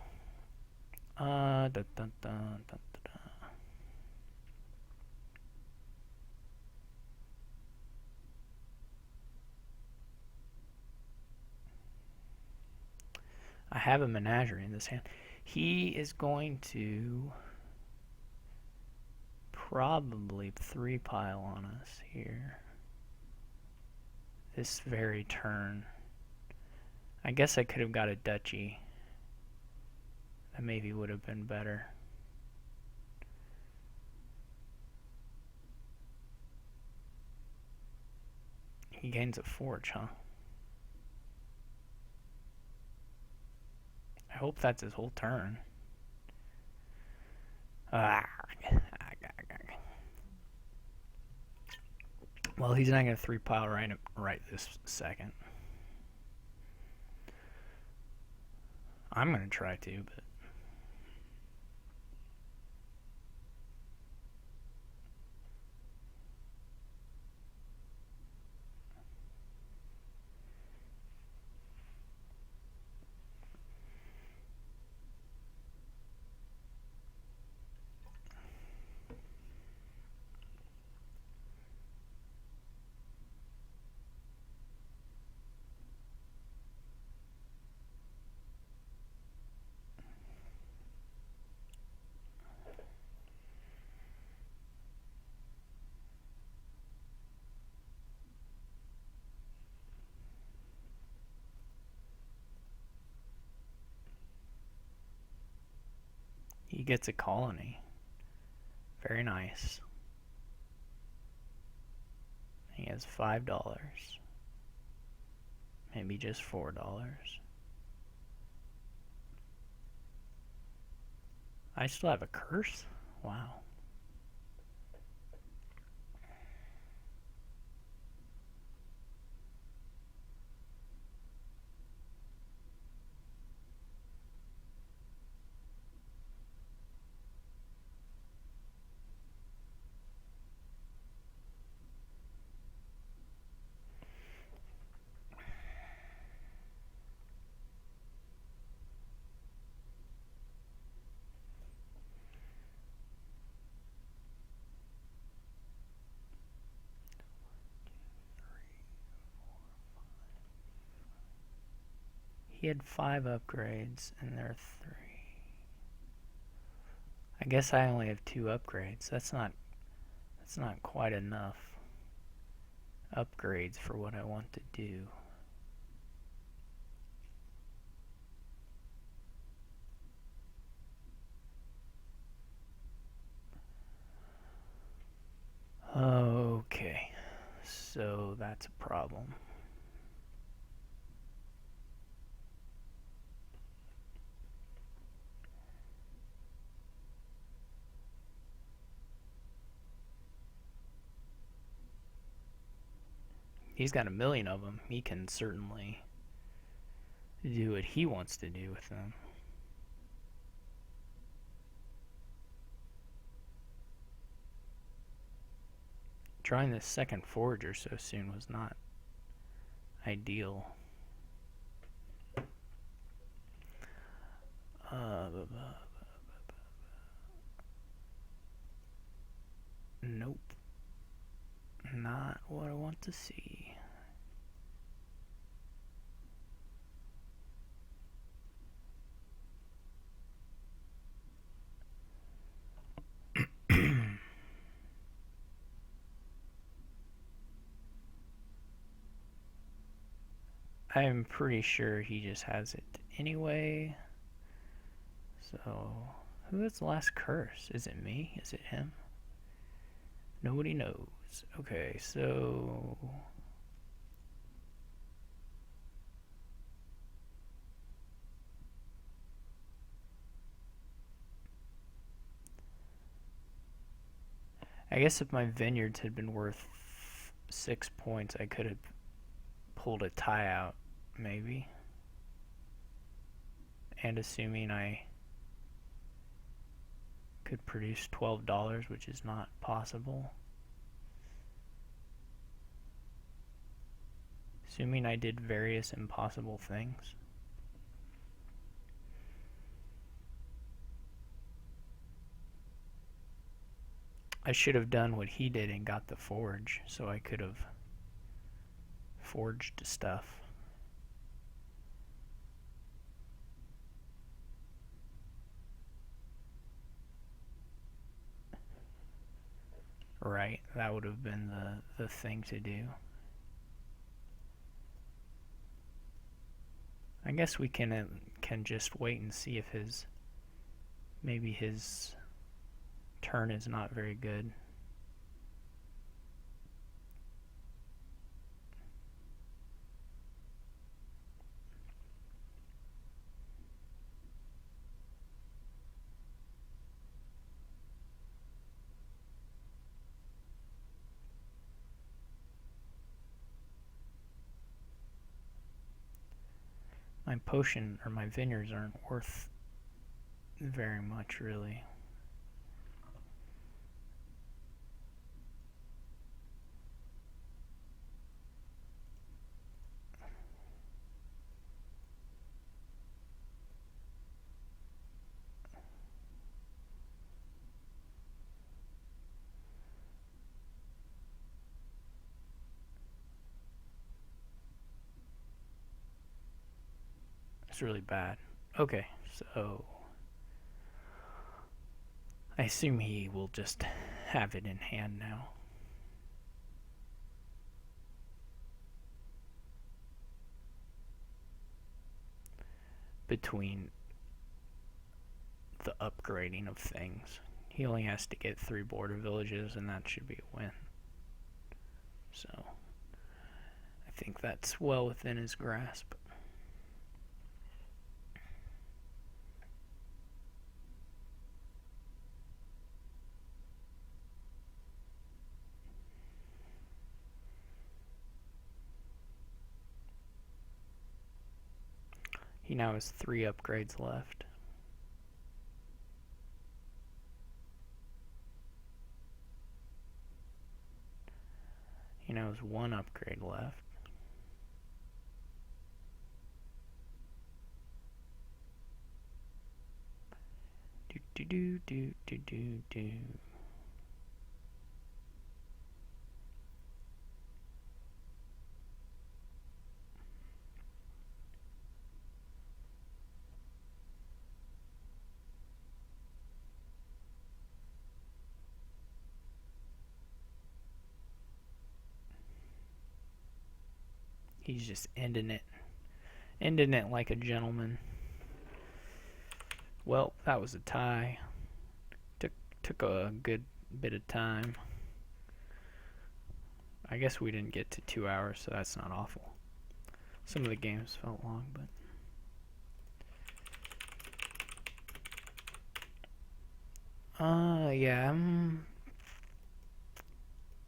I have a menagerie in this hand. He is going to probably 3 pile on us here. This very turn. I guess I could have got a duchy. That maybe would have been better. He gains a forge, huh? I hope that's his whole turn. Well, he's not going to 3 pile right this second. I'm going to try to, but he gets a colony. Very nice. He has $5. Maybe just $4. I still have a curse? Wow. He had 5 upgrades, and there are 3. I guess I only have 2 upgrades. That's not quite enough upgrades for what I want to do. Okay, So that's a problem. He's got a million of them. He can certainly do what he wants to do with them. Trying this second forager so soon was not ideal. Nope. Not what I want to see. I'm pretty sure he just has it anyway. So, who has the last curse? Is it me? Is it him? Nobody knows. Okay, so... I guess if my vineyards had been worth 6 points, I could have pulled a tie out, maybe. And assuming I could produce $12, which is not possible. Assuming I did various impossible things. I should have done what he did and got the forge, so I could have forged stuff. Right, that would have been the thing to do. I guess we can just wait and see if maybe his turn is not very good. My potion or my vineyards aren't worth very much, really. It's really bad. Okay, so I assume he will just have it in hand now. Between the upgrading of things. He only has to get 3 border villages and that should be a win. So I think that's well within his grasp. He now has 3 upgrades left. He now has 1 upgrade left. Do. He's just ending it like a gentleman. Well, that was a tie. Took a good bit of time. I guess we didn't get to 2 hours, so that's not awful. Some of the games felt long, but yeah,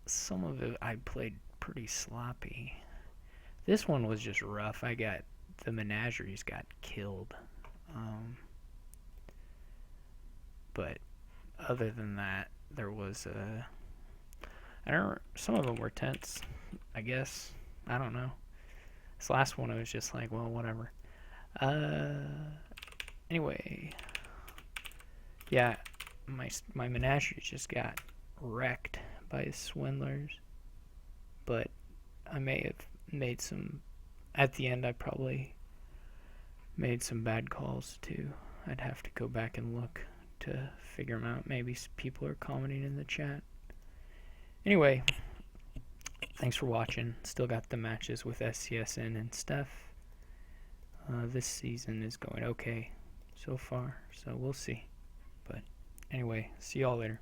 some of it I played pretty sloppy. This one was just rough. The menageries got killed. But other than that, there was some of them were tense, I guess. I don't know. This last one, I was just like, well, whatever. Anyway, yeah, my menagerie just got wrecked by swindlers, but I may have made some. At the end, I probably made some bad calls too. I'd have to go back and look to figure them out. Maybe people are commenting in the chat. Anyway, thanks for watching. Still got the matches with SCSN and stuff. This season is going okay so far, so we'll see. But anyway, see y'all later.